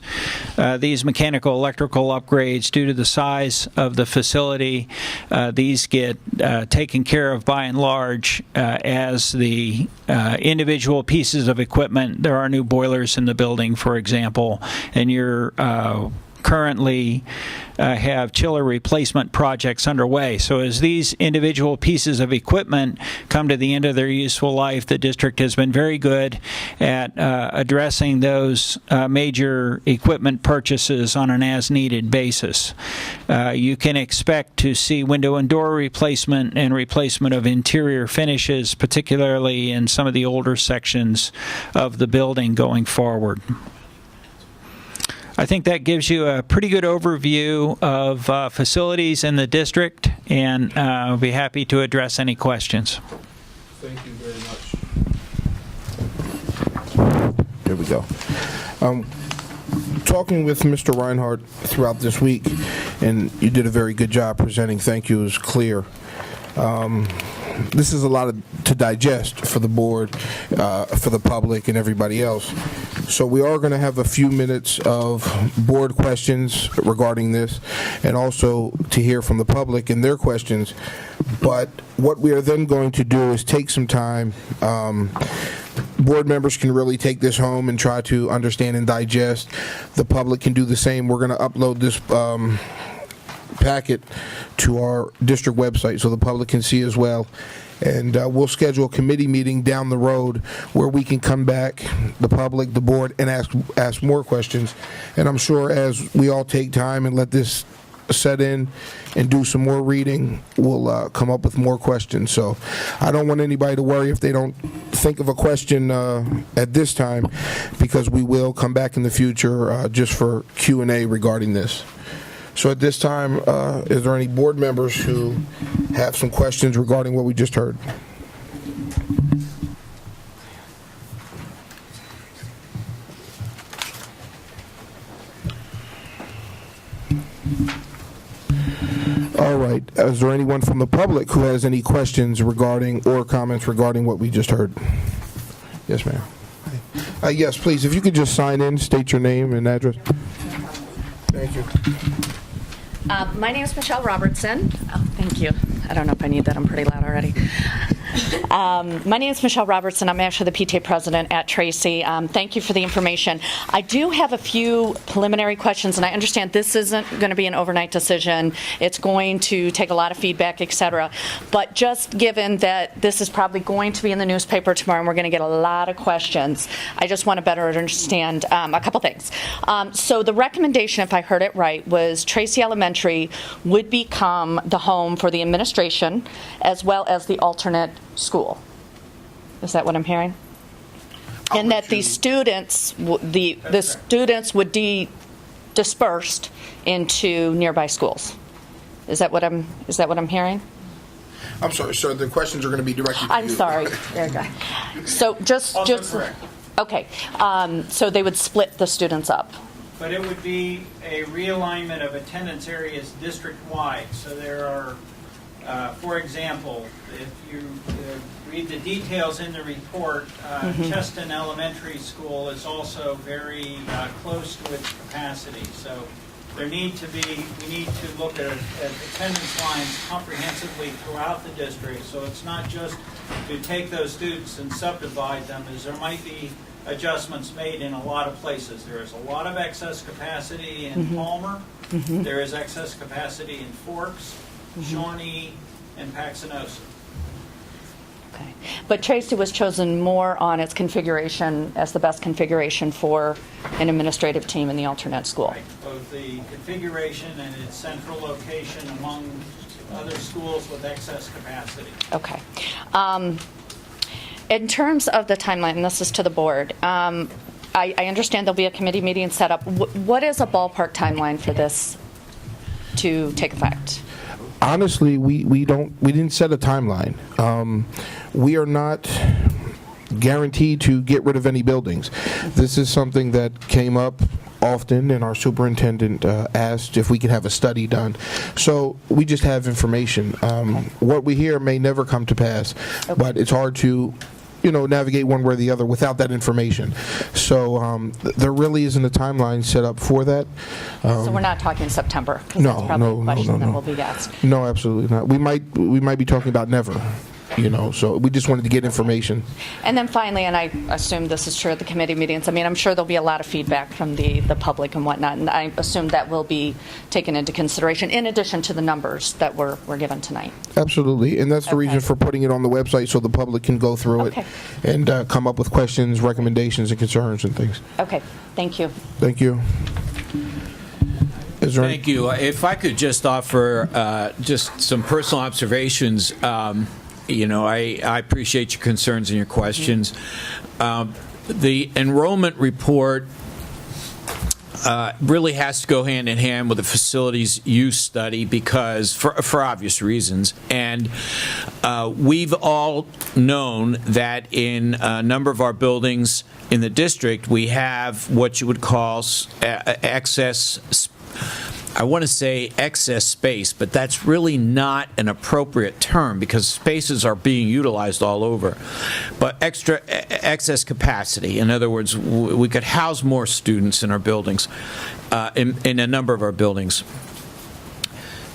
These mechanical electrical upgrades, due to the size of the facility, these get taken care of by and large as the individual pieces of equipment. There are new boilers in the building, for example, and your currently have chiller replacement projects underway. So as these individual pieces of equipment come to the end of their useful life, the district has been very good at addressing those major equipment purchases on an as-needed basis. You can expect to see window and door replacement and replacement of interior finishes, particularly in some of the older sections of the building going forward. I think that gives you a pretty good overview of facilities in the district, and I'll be happy to address any questions. Thank you very much. There we go. Talking with Mr. Reinhardt throughout this week, and you did a very good job presenting. Thank you. It was clear. This is a lot to digest for the board, for the public, and everybody else. So we are going to have a few minutes of board questions regarding this, and also to hear from the public and their questions. But what we are then going to do is take some time. Board members can really take this home and try to understand and digest. The public can do the same. We're going to upload this packet to our district website so the public can see as well. And we'll schedule a committee meeting down the road where we can come back, the public, the board, and ask more questions. And I'm sure as we all take time and let this set in and do some more reading, we'll come up with more questions. So I don't want anybody to worry if they don't think of a question at this time, because we will come back in the future just for Q&A regarding this. So at this time, is there any board members who have some questions regarding what we just heard? All right. Is there anyone from the public who has any questions regarding or comments regarding what we just heard? Yes, ma'am. Yes, please. If you could just sign in, state your name and address. Thank you. My name is Michelle Robertson. Oh, thank you. I don't know if I need that. I'm pretty loud already. My name is Michelle Robertson. I'm actually the PTA president at Tracy. Thank you for the information. I do have a few preliminary questions, and I understand this isn't going to be an overnight decision. It's going to take a lot of feedback, et cetera. But just given that this is probably going to be in the newspaper tomorrow and we're going to get a lot of questions, I just want to better understand a couple things. So the recommendation, if I heard it right, was Tracy Elementary would become the home for the administration as well as the alternate school. Is that what I'm hearing? And that the students, the students would be dispersed into nearby schools. Is that what I'm hearing? I'm sorry, sir. The questions are going to be directed to you. I'm sorry. There you go. So just correct. Okay. So they would split the students up. But it would be a realignment of attendance areas district-wide. So there are, for example, if you read the details in the report, Cheston Elementary School is also very close to its capacity. So we need to look at attendance lines comprehensively throughout the district. So it's not just to take those students and subdivide them, as there might be adjustments made in a lot of places. There is a lot of excess capacity in Palmer. There is excess capacity in Forks, Shawnee, and Paxinosa. Okay. But Tracy was chosen more on its configuration as the best configuration for an administrative team in the alternate school. Right. Both the configuration and its central location among other schools with excess capacity. Okay. In terms of the timeline, and this is to the board, I understand there'll be a committee meeting set up. What is a ballpark timeline for this to take effect? Honestly, we didn't set a timeline. We are not guaranteed to get rid of any buildings. This is something that came up often, and our superintendent asked if we could have a study done. So we just have information. What we hear may never come to pass, but it's hard to navigate one way or the other without that information. So there really isn't a timeline set up for that. So we're not talking September? No, that's probably no, a question no. that will be asked. No, absolutely not. We might be talking about never. So we just wanted to get information. And then finally, and I assume this is true at the committee meetings, I mean, I'm sure there'll be a lot of feedback from the public and whatnot, and I assume that will be taken into consideration in addition to the numbers that were given tonight. Absolutely, and that's the reason for putting it on the website so the public can go through it and come up with questions, recommendations, and concerns and things. Okay, thank you. Thank you. Thank you. If I could just offer just some personal observations, I appreciate your concerns and your questions. The enrollment report really has to go hand in hand with the facilities use study because, for obvious reasons, and we've all known that in a number of our buildings in the district, we have what you would call excess space, but that's really not an appropriate term because spaces are being utilized all over. But excess capacity, in other words, we could house more students in our buildings, in a number of our buildings.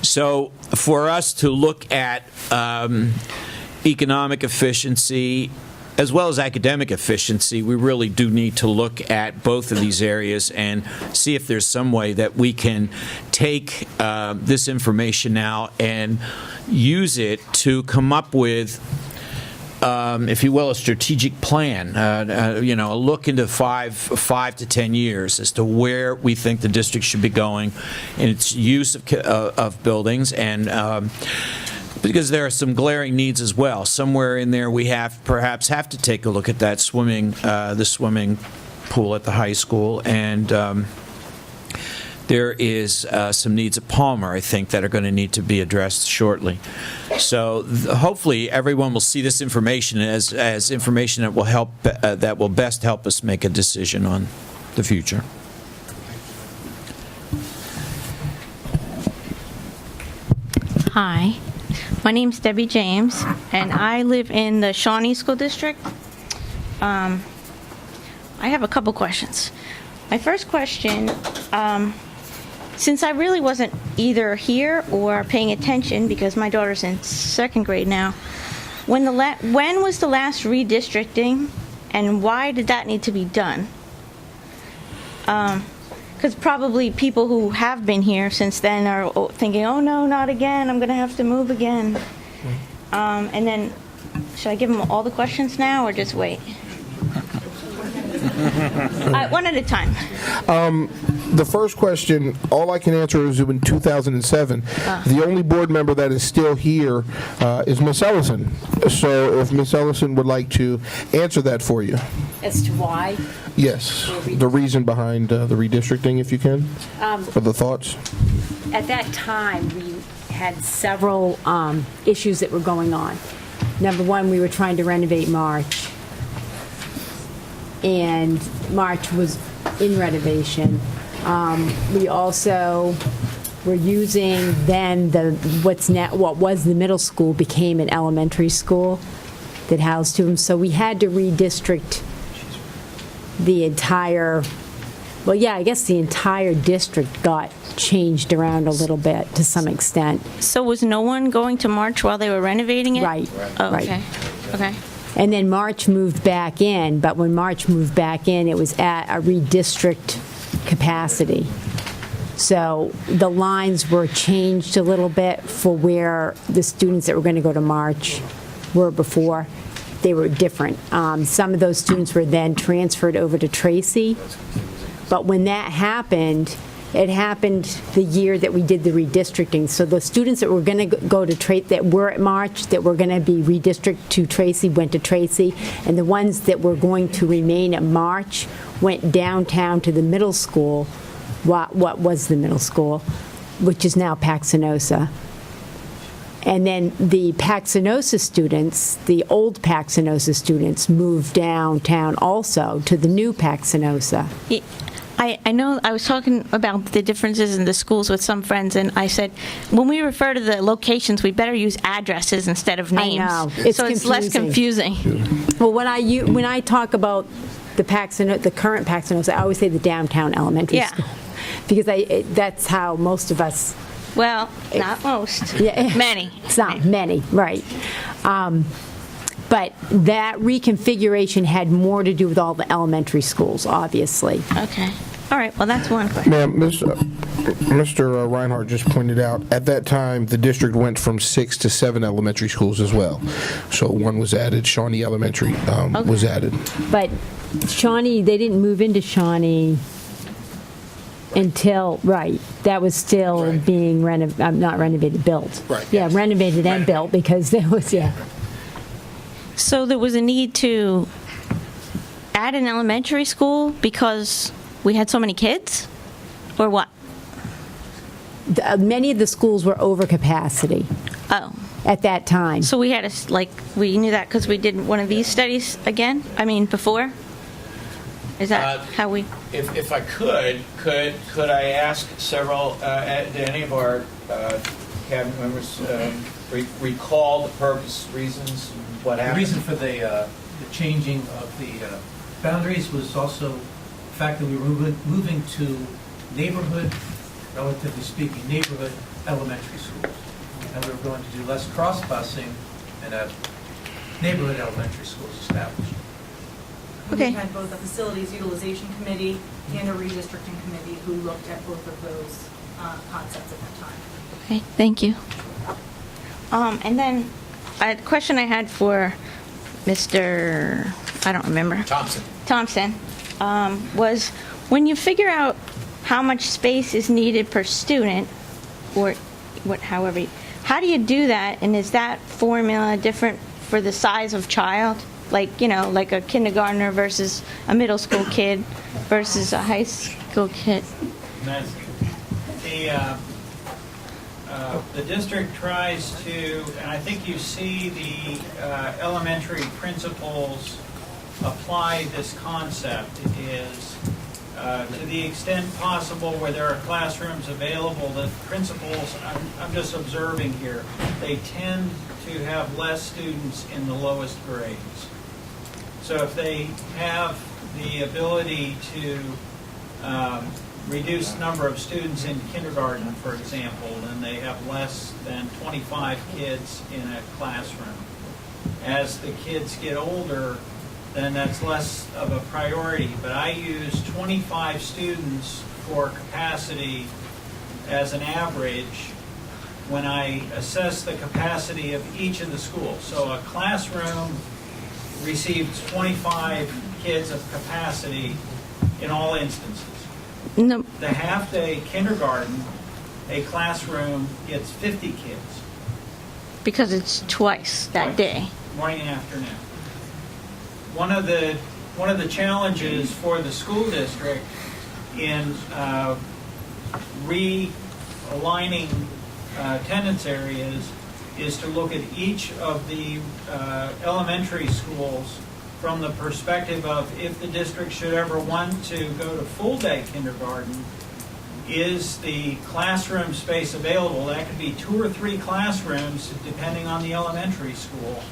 So for us to look at economic efficiency as well as academic efficiency, we really do need to look at both of these areas and see if there's some way that we can take this information now and use it to come up with, if you will, a strategic plan, a look into 5 to 10 years as to where we think the district should be going in its use of buildings, and because there are some glaring needs as well. Somewhere in there we perhaps have to take a look at that the swimming pool at the high school, and there is some needs at Palmer, I think, that are going to need to be addressed shortly. So hopefully everyone will see this information as information that will help, that will best help us make a decision on the future. Hi, my name's Debbie James, and I live in the Shawnee School District. I have a couple questions. My first question, since I really wasn't either here or paying attention because my daughter's in second grade now, when was the last redistricting, and why did that need to be done? Because probably people who have been here since then are thinking, oh no, not again, I'm going to have to move again. And then, should I give them all the questions now or just wait? One at a time. The first question, all I can answer is in 2007. The only board member that is still here is Ms. Ellison. So if Ms. Ellison would like to answer that for you. As to why? Yes, the reason behind the redistricting, if you can, or the thoughts. At that time, we had several issues that were going on. Number one, we were trying to renovate March, and March was in renovation. We also were using then what was the middle school became an elementary school that housed them. So we had to redistrict the entire, I guess the entire district got changed around a little bit to some extent. So was no one going to March while they were renovating it? Right. Oh, right. Okay. Okay. And then March moved back in, but when March moved back in, it was at a redistrict capacity. So the lines were changed a little bit for where the students that were going to go to March were before. They were different. Some of those students were then transferred over to Tracy. But when that happened, it happened the year that we did the redistricting. So the students that were going to go to Tracy, that were at March, that were going to be redistricted to Tracy, went to Tracy. And the ones that were going to remain at March went downtown to the middle school, what was the middle school, which is now Paxenosa. And then the Paxenosa students, the old Paxenosa students, moved downtown also to the new Paxenosa. I know I was talking about the differences in the schools with some friends, and I said, when we refer to the locations, we better use addresses instead of names. I know. It's less confusing. Well, when I talk about the current Paxenosa, I always say the downtown elementary school. Because that's how most of us... Well, not most. Yeah. Many. It's not many, right. But that reconfiguration had more to do with all the elementary schools, obviously. Okay. All right, well, that's one question. Ma'am, Mr. Reinhardt just pointed out, at that time, the district went from 6 to 7 elementary schools as well. So one was added, Shawnee Elementary was added. But Shawnee, they didn't move into Shawnee until, right, that was still being not renovated, built. Right. Yeah, renovated and built, because there was, So there was a need to add an elementary school because we had so many kids? Or what? Many of the schools were over capacity Oh. at that time. So we had we knew that because we did one of these studies again? I mean, before? Is that how we? If I could I ask several, do any of our cabinet members recall the purpose, reasons, what The happened? reason for the changing of the boundaries was also the fact that we were moving to neighborhood, relatively speaking, neighborhood elementary schools. And we were going to do less cross-busing and have neighborhood elementary schools established. Okay. We had both a facilities utilization committee and a redistricting committee who looked at both of those concepts at that time. Okay, thank you. And then a question I had for Mr. I don't remember. Thompson was when you figure out how much space is needed per student, or however, how do you do that? And is that formula different for the size of child? Like, like a kindergartner versus a middle school kid versus a high school kid? The district tries to, and I think you see the elementary principals apply this concept, is to the extent possible where there are classrooms available, the principals, I'm just observing here, they tend to have less students in the lowest grades. So if they have the ability to reduce the number of students in kindergarten, for example, then they have less than 25 kids in a classroom. As the kids get older, then that's less of a priority. But I use 25 students for capacity as an average when I assess the capacity of each of the schools. So a classroom receives 25 kids of capacity in all instances. No. The half-day kindergarten, a classroom gets 50 kids. Because it's twice that day. Morning and afternoon. One of the challenges for the school district in realigning attendance areas is to look at each of the elementary schools from the perspective of, if the district should ever want to go to full-day kindergarten, is the classroom space available? That could be 2 or 3 classrooms, depending on the elementary school,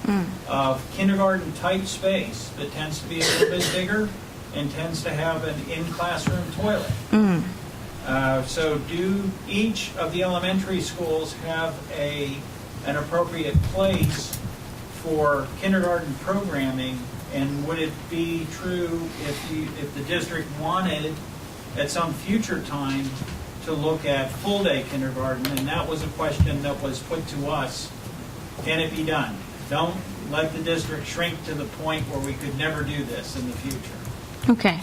of kindergarten-type space that tends to be a little bit bigger and tends to have an in-classroom toilet. So do each of the elementary schools have an appropriate place for kindergarten programming? And would it be true if the district wanted at some future time to look at full-day kindergarten? And that was a question that was put to us. Can it be done? Don't let the district shrink to the point where we could never do this in the future. Okay.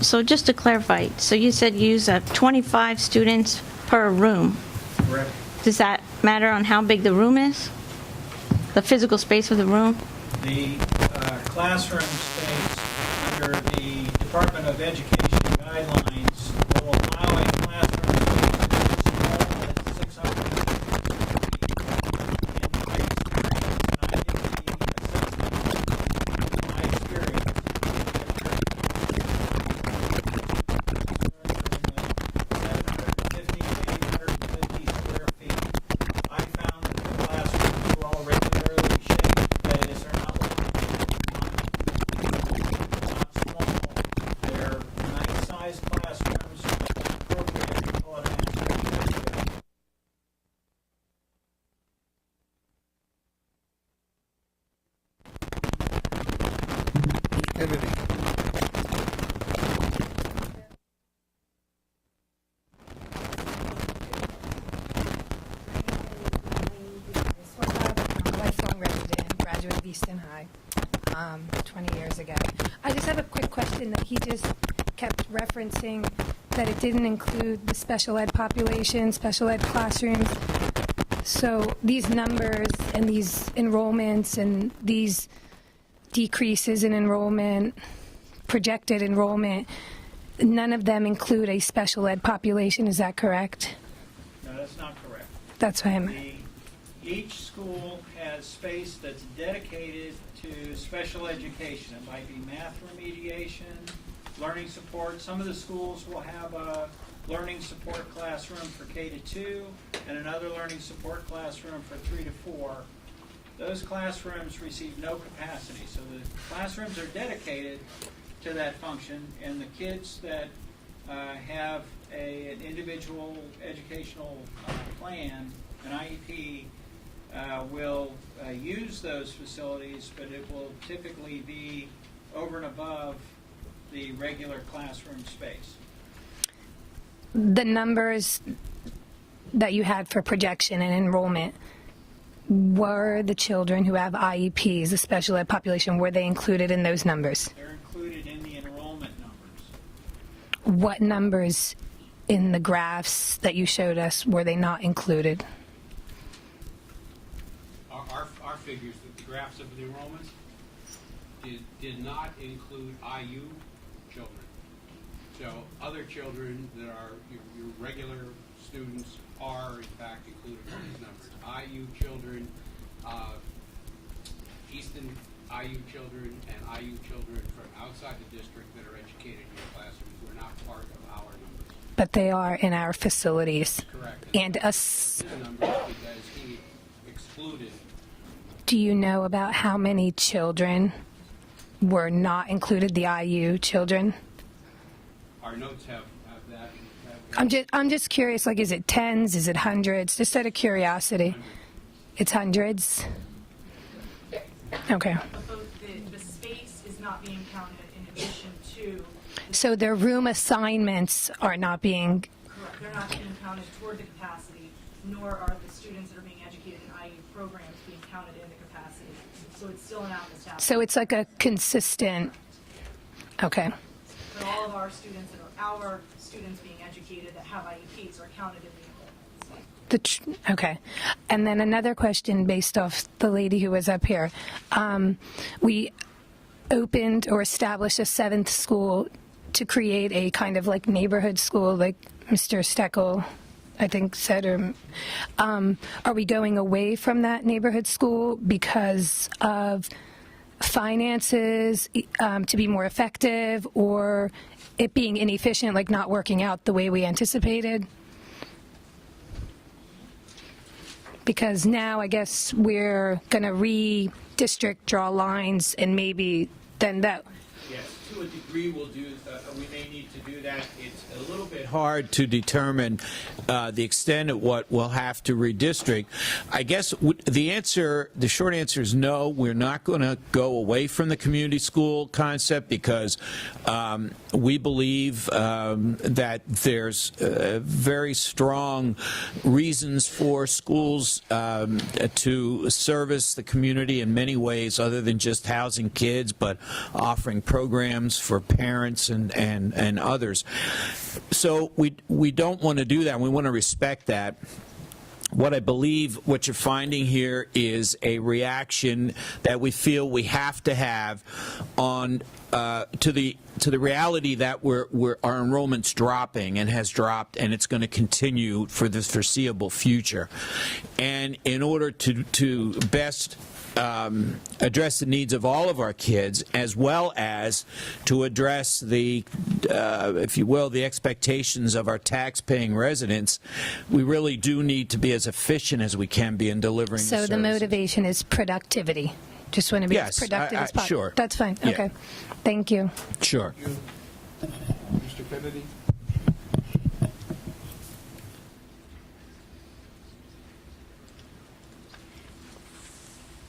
So just to clarify, so you said you use 25 students per room. Correct. Does that matter on how big the room is? The physical space of the room? The classroom space under the Department of Education guidelines will allow a classroom space small as 600 classrooms are appropriate Kennedy. Lifelong resident, graduate of Easton High, 20 years ago. I just have a quick question that he just kept referencing, that it didn't include the special ed population, special ed classrooms. So these numbers and these enrollments and these decreases in enrollment, projected enrollment, none of them include a special ed population, is that correct? No, that's not correct. That's what I meant. Each school has space that's dedicated to special education. It might be math remediation, learning support. Some of the schools will have a learning support classroom for K to 2 and another learning support classroom for 3 to 4. Those classrooms receive no capacity. So the classrooms are dedicated to that function, and the kids that have an individual educational plan, an IEP, will use those facilities, but it will typically be over and above the regular classroom space. The numbers that you had for projection and enrollment, were the children who have IEPs, the special ed population, were they included in those numbers? They're included in the enrollment numbers. What numbers in the graphs that you showed us were they not included? Our figures, the graphs of the enrollments, did not include IU children. So other children that are your regular students are in fact included in these numbers. IU children, Easton IU children, and IU children from outside the district that are educated in your classrooms were not part of our numbers. But they are in our facilities. Correct. And us. His numbers because he excluded. Do you know about how many children were not included, the IU children? Our notes have that. I'm just curious, like, is it tens, is it hundreds? Just out of curiosity. It's hundreds? Okay. The space is not being counted in addition to. So their room assignments are not being... Correct. They're not being counted toward the capacity, nor are the students that are being educated in IU programs being counted in the capacity. So it's still an apples to apples. So it's like a consistent... Okay. But all of our students that are our students being educated that have IEPs are counted in the enrollments. Okay. And then another question based off the lady who was up here. We opened or established a seventh school to create a kind of like neighborhood school, like Mr. Steckel, I think, said. Are we going away from that neighborhood school because of finances, to be more effective, or it being inefficient, like not working out the way we anticipated? Because now I guess we're going to redistrict, draw lines, and maybe then that... Yes, to a degree we may need to do that. It's a little bit hard to determine the extent of what we'll have to redistrict. I guess the short answer is no, we're not going to go away from the community school concept because we believe that there's very strong reasons for schools to service the community in many ways other than just housing kids, but offering programs for parents and others. So we don't want to do that. We want to respect that. What I believe what you're finding here is a reaction that we feel we have to have on to the reality that our enrollment's dropping and has dropped, and it's going to continue for the foreseeable future. And in order to best address the needs of all of our kids, as well as to address the, if you will, the expectations of our tax-paying residents, we really do need to be as efficient as we can be in delivering the services. So the motivation is productivity. Just want to be as productive as possible. Sure. That's fine. Yeah. Okay. Thank you. Sure. Mr. Kennedy?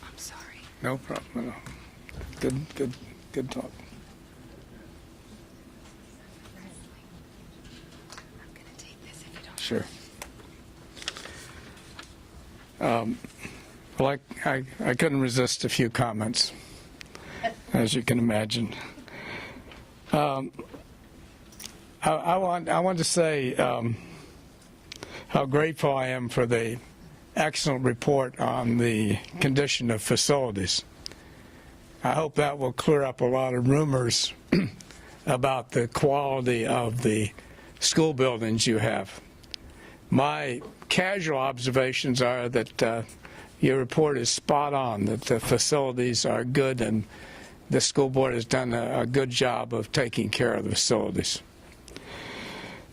I'm sorry. No problem. No. Good talk. Sure. Well, I couldn't resist a few comments, as you can imagine. I want to say how grateful I am for the excellent report on the condition of facilities. I hope that will clear up a lot of rumors about the quality of the school buildings you have. My casual observations are that your report is spot on, that the facilities are good and the school board has done a good job of taking care of the facilities.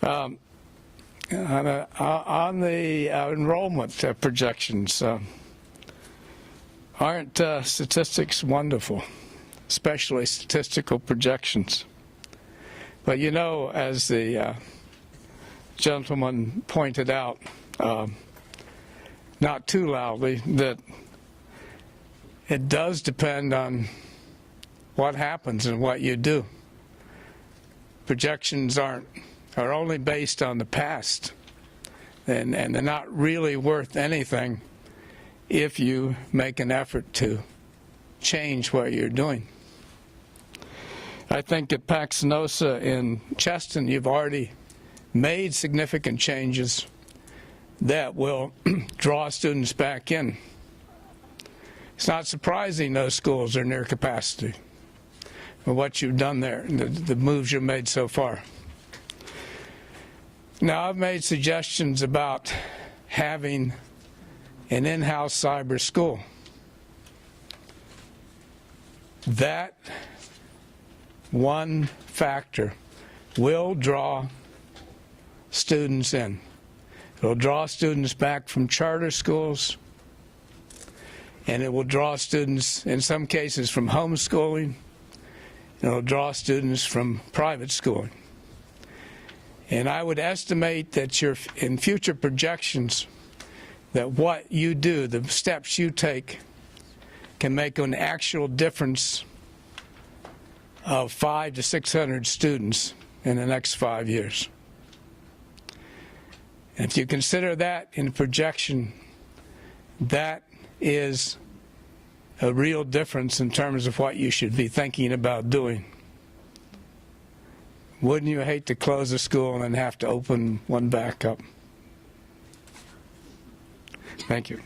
On the enrollment projections, aren't statistics wonderful, especially statistical projections? But you know, as the gentleman pointed out, not too loudly, that it does depend on what happens and what you do. Projections are only based on the past, and they're not really worth anything if you make an effort to change what you're doing. I think at Paxenosa in Cheston, you've already made significant changes that will draw students back in. It's not surprising those schools are near capacity for what you've done there, the moves you've made so far. Now, I've made suggestions about having an in-house cyber school. That one factor will draw students in. It will draw students back from charter schools, and it will draw students, in some cases, from homeschooling, and it will draw students from private schooling. And I would estimate that in future projections, that what you do, the steps you take, can make an actual difference of 500 to 600 students in the next 5 years. And if you consider that in projection, that is a real difference in terms of what you should be thinking about doing. Wouldn't you hate to close a school and then have to open one back up? Thank you.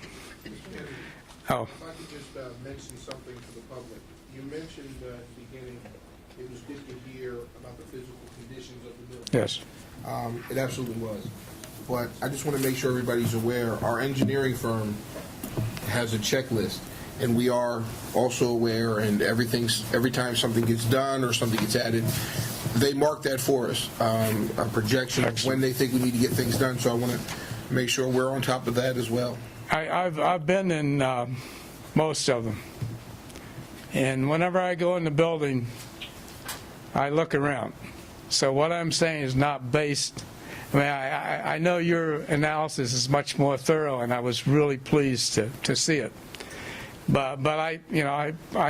Oh. If I could just mention something to the public. You mentioned at the beginning it was good to hear about the physical conditions of the building. Yes. It absolutely was. But I just want to make sure everybody's aware, our engineering firm has a checklist, and we are also aware, and every time something gets done or something gets added, they mark that for us, a projection of when they think we need to get things done. So I want to make sure we're on top of that as well. I've been in most of them, and whenever I go in the building, I look around. So what I'm saying is not based. I mean, I know your analysis is much more thorough, and I was really pleased to see it. But I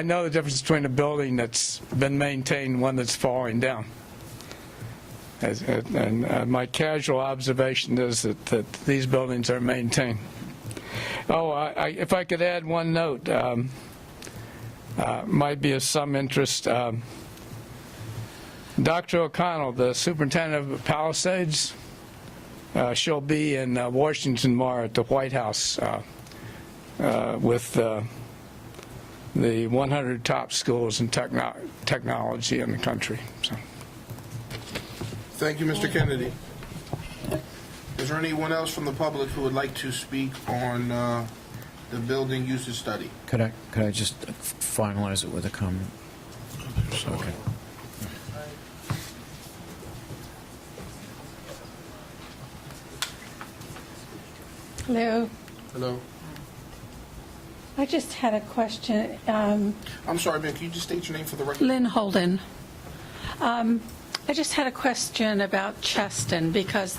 know the difference between a building that's been maintained and one that's falling down. And my casual observation is that these buildings are maintained. Oh, if I could add one note, might be of some interest. Dr. O'Connell, the superintendent of Palisades, she'll be in Washington tomorrow at the White House with the 100 top schools in technology in the country. So. Thank you, Mr. Kennedy. Is there anyone else from the public who would like to speak on the building usage study? Could I just finalize it with a comment? Okay. Hello. Hello. I just had a question. I'm sorry, ma'am. Can you just state your name for the record? Lynn Holden. I just had a question about Cheston, because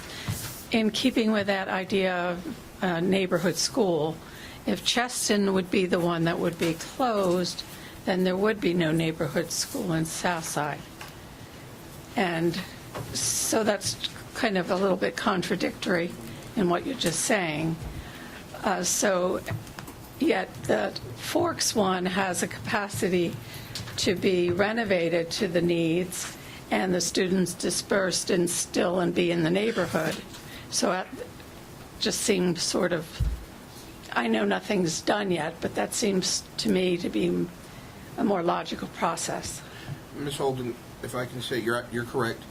in keeping with that idea of a neighborhood school, if Cheston would be the one that would be closed, then there would be no neighborhood school in Southside. And so that's kind of a little bit contradictory. in what you're just saying. So yet the Forks one has a capacity to be renovated to the needs and the students dispersed and still and be in the neighborhood. So it just seems sort of, I know nothing's done yet, but that seems to me to be a more logical process. Ms. Holden, if I can say, you're correct.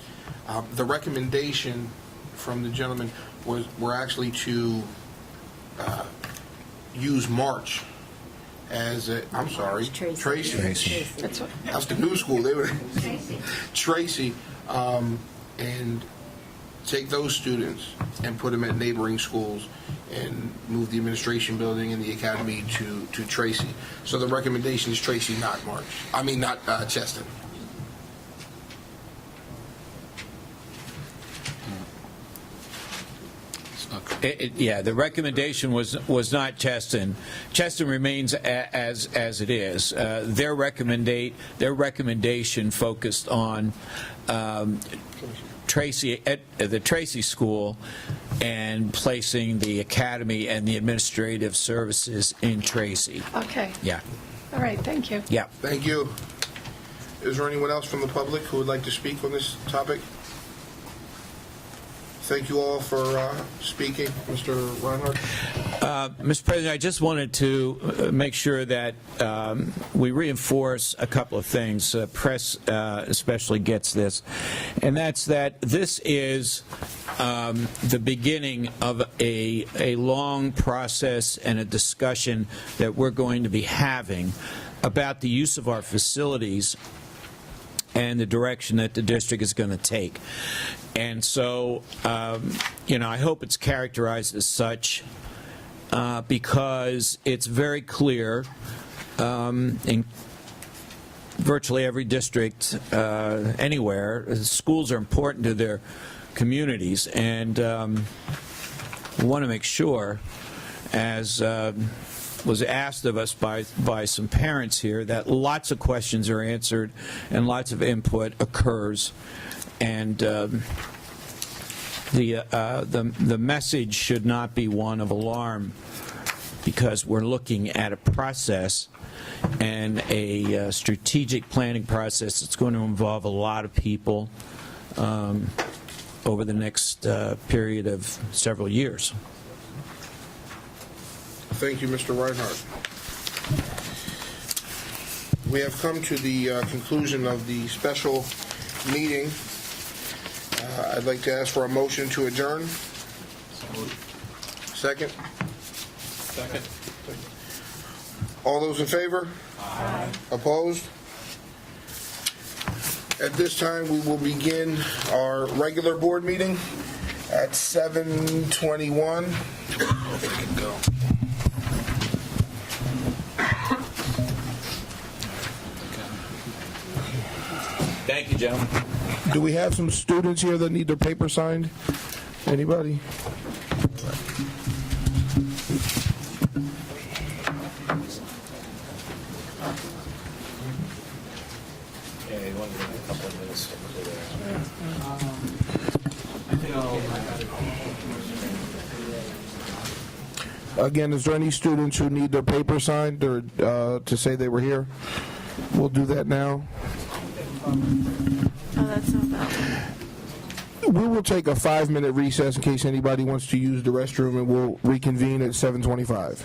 The recommendation from the gentleman were actually to use March as a, I'm sorry, Tracy. That's the new school. They were Tracy, and take those students and put them at neighboring schools and move the administration building and the academy to Tracy. So the recommendation is Tracy, not March. I mean, not Cheston. Yeah, the recommendation was not Cheston. Cheston remains as it is. Their recommendation focused on Tracy at the Tracy School and placing the academy and the administrative services in Tracy. Okay. Yeah. All right, thank you. Yeah. Thank you. Is there anyone else from the public who would like to speak on this topic? Thank you all for speaking. Mr. Reinhardt? Mr. President, I just wanted to make sure that we reinforce a couple of things. Press especially gets this, and that's that this is the beginning of a long process and a discussion that we're going to be having about the use of our facilities and the direction that the district is going to take. And so, I hope it's characterized as such because it's very clear in virtually every district anywhere, schools are important to their communities, and we want to make sure, as was asked of us by some parents here, that lots of questions are answered and lots of input occurs. And the message should not be one of alarm, because we're looking at a process and a strategic planning process that's going to involve a lot of people over the next period of several years. Thank you, Mr. Reinhardt. We have come to the conclusion of the special meeting. I'd like to ask for a motion to adjourn. Second? Second. All those in favor? Aye. Opposed? At this time, we will begin our regular board meeting at 7:21. Thank you, gentlemen. Do we have some students here that need their paper signed? Anybody? Yeah, you want to give a couple of minutes. Again, is there any students who need their paper signed or to say they were here? We'll do that now. That's not bad. We will take a 5-minute recess in case anybody wants to use the restroom, and we'll reconvene at 7:25.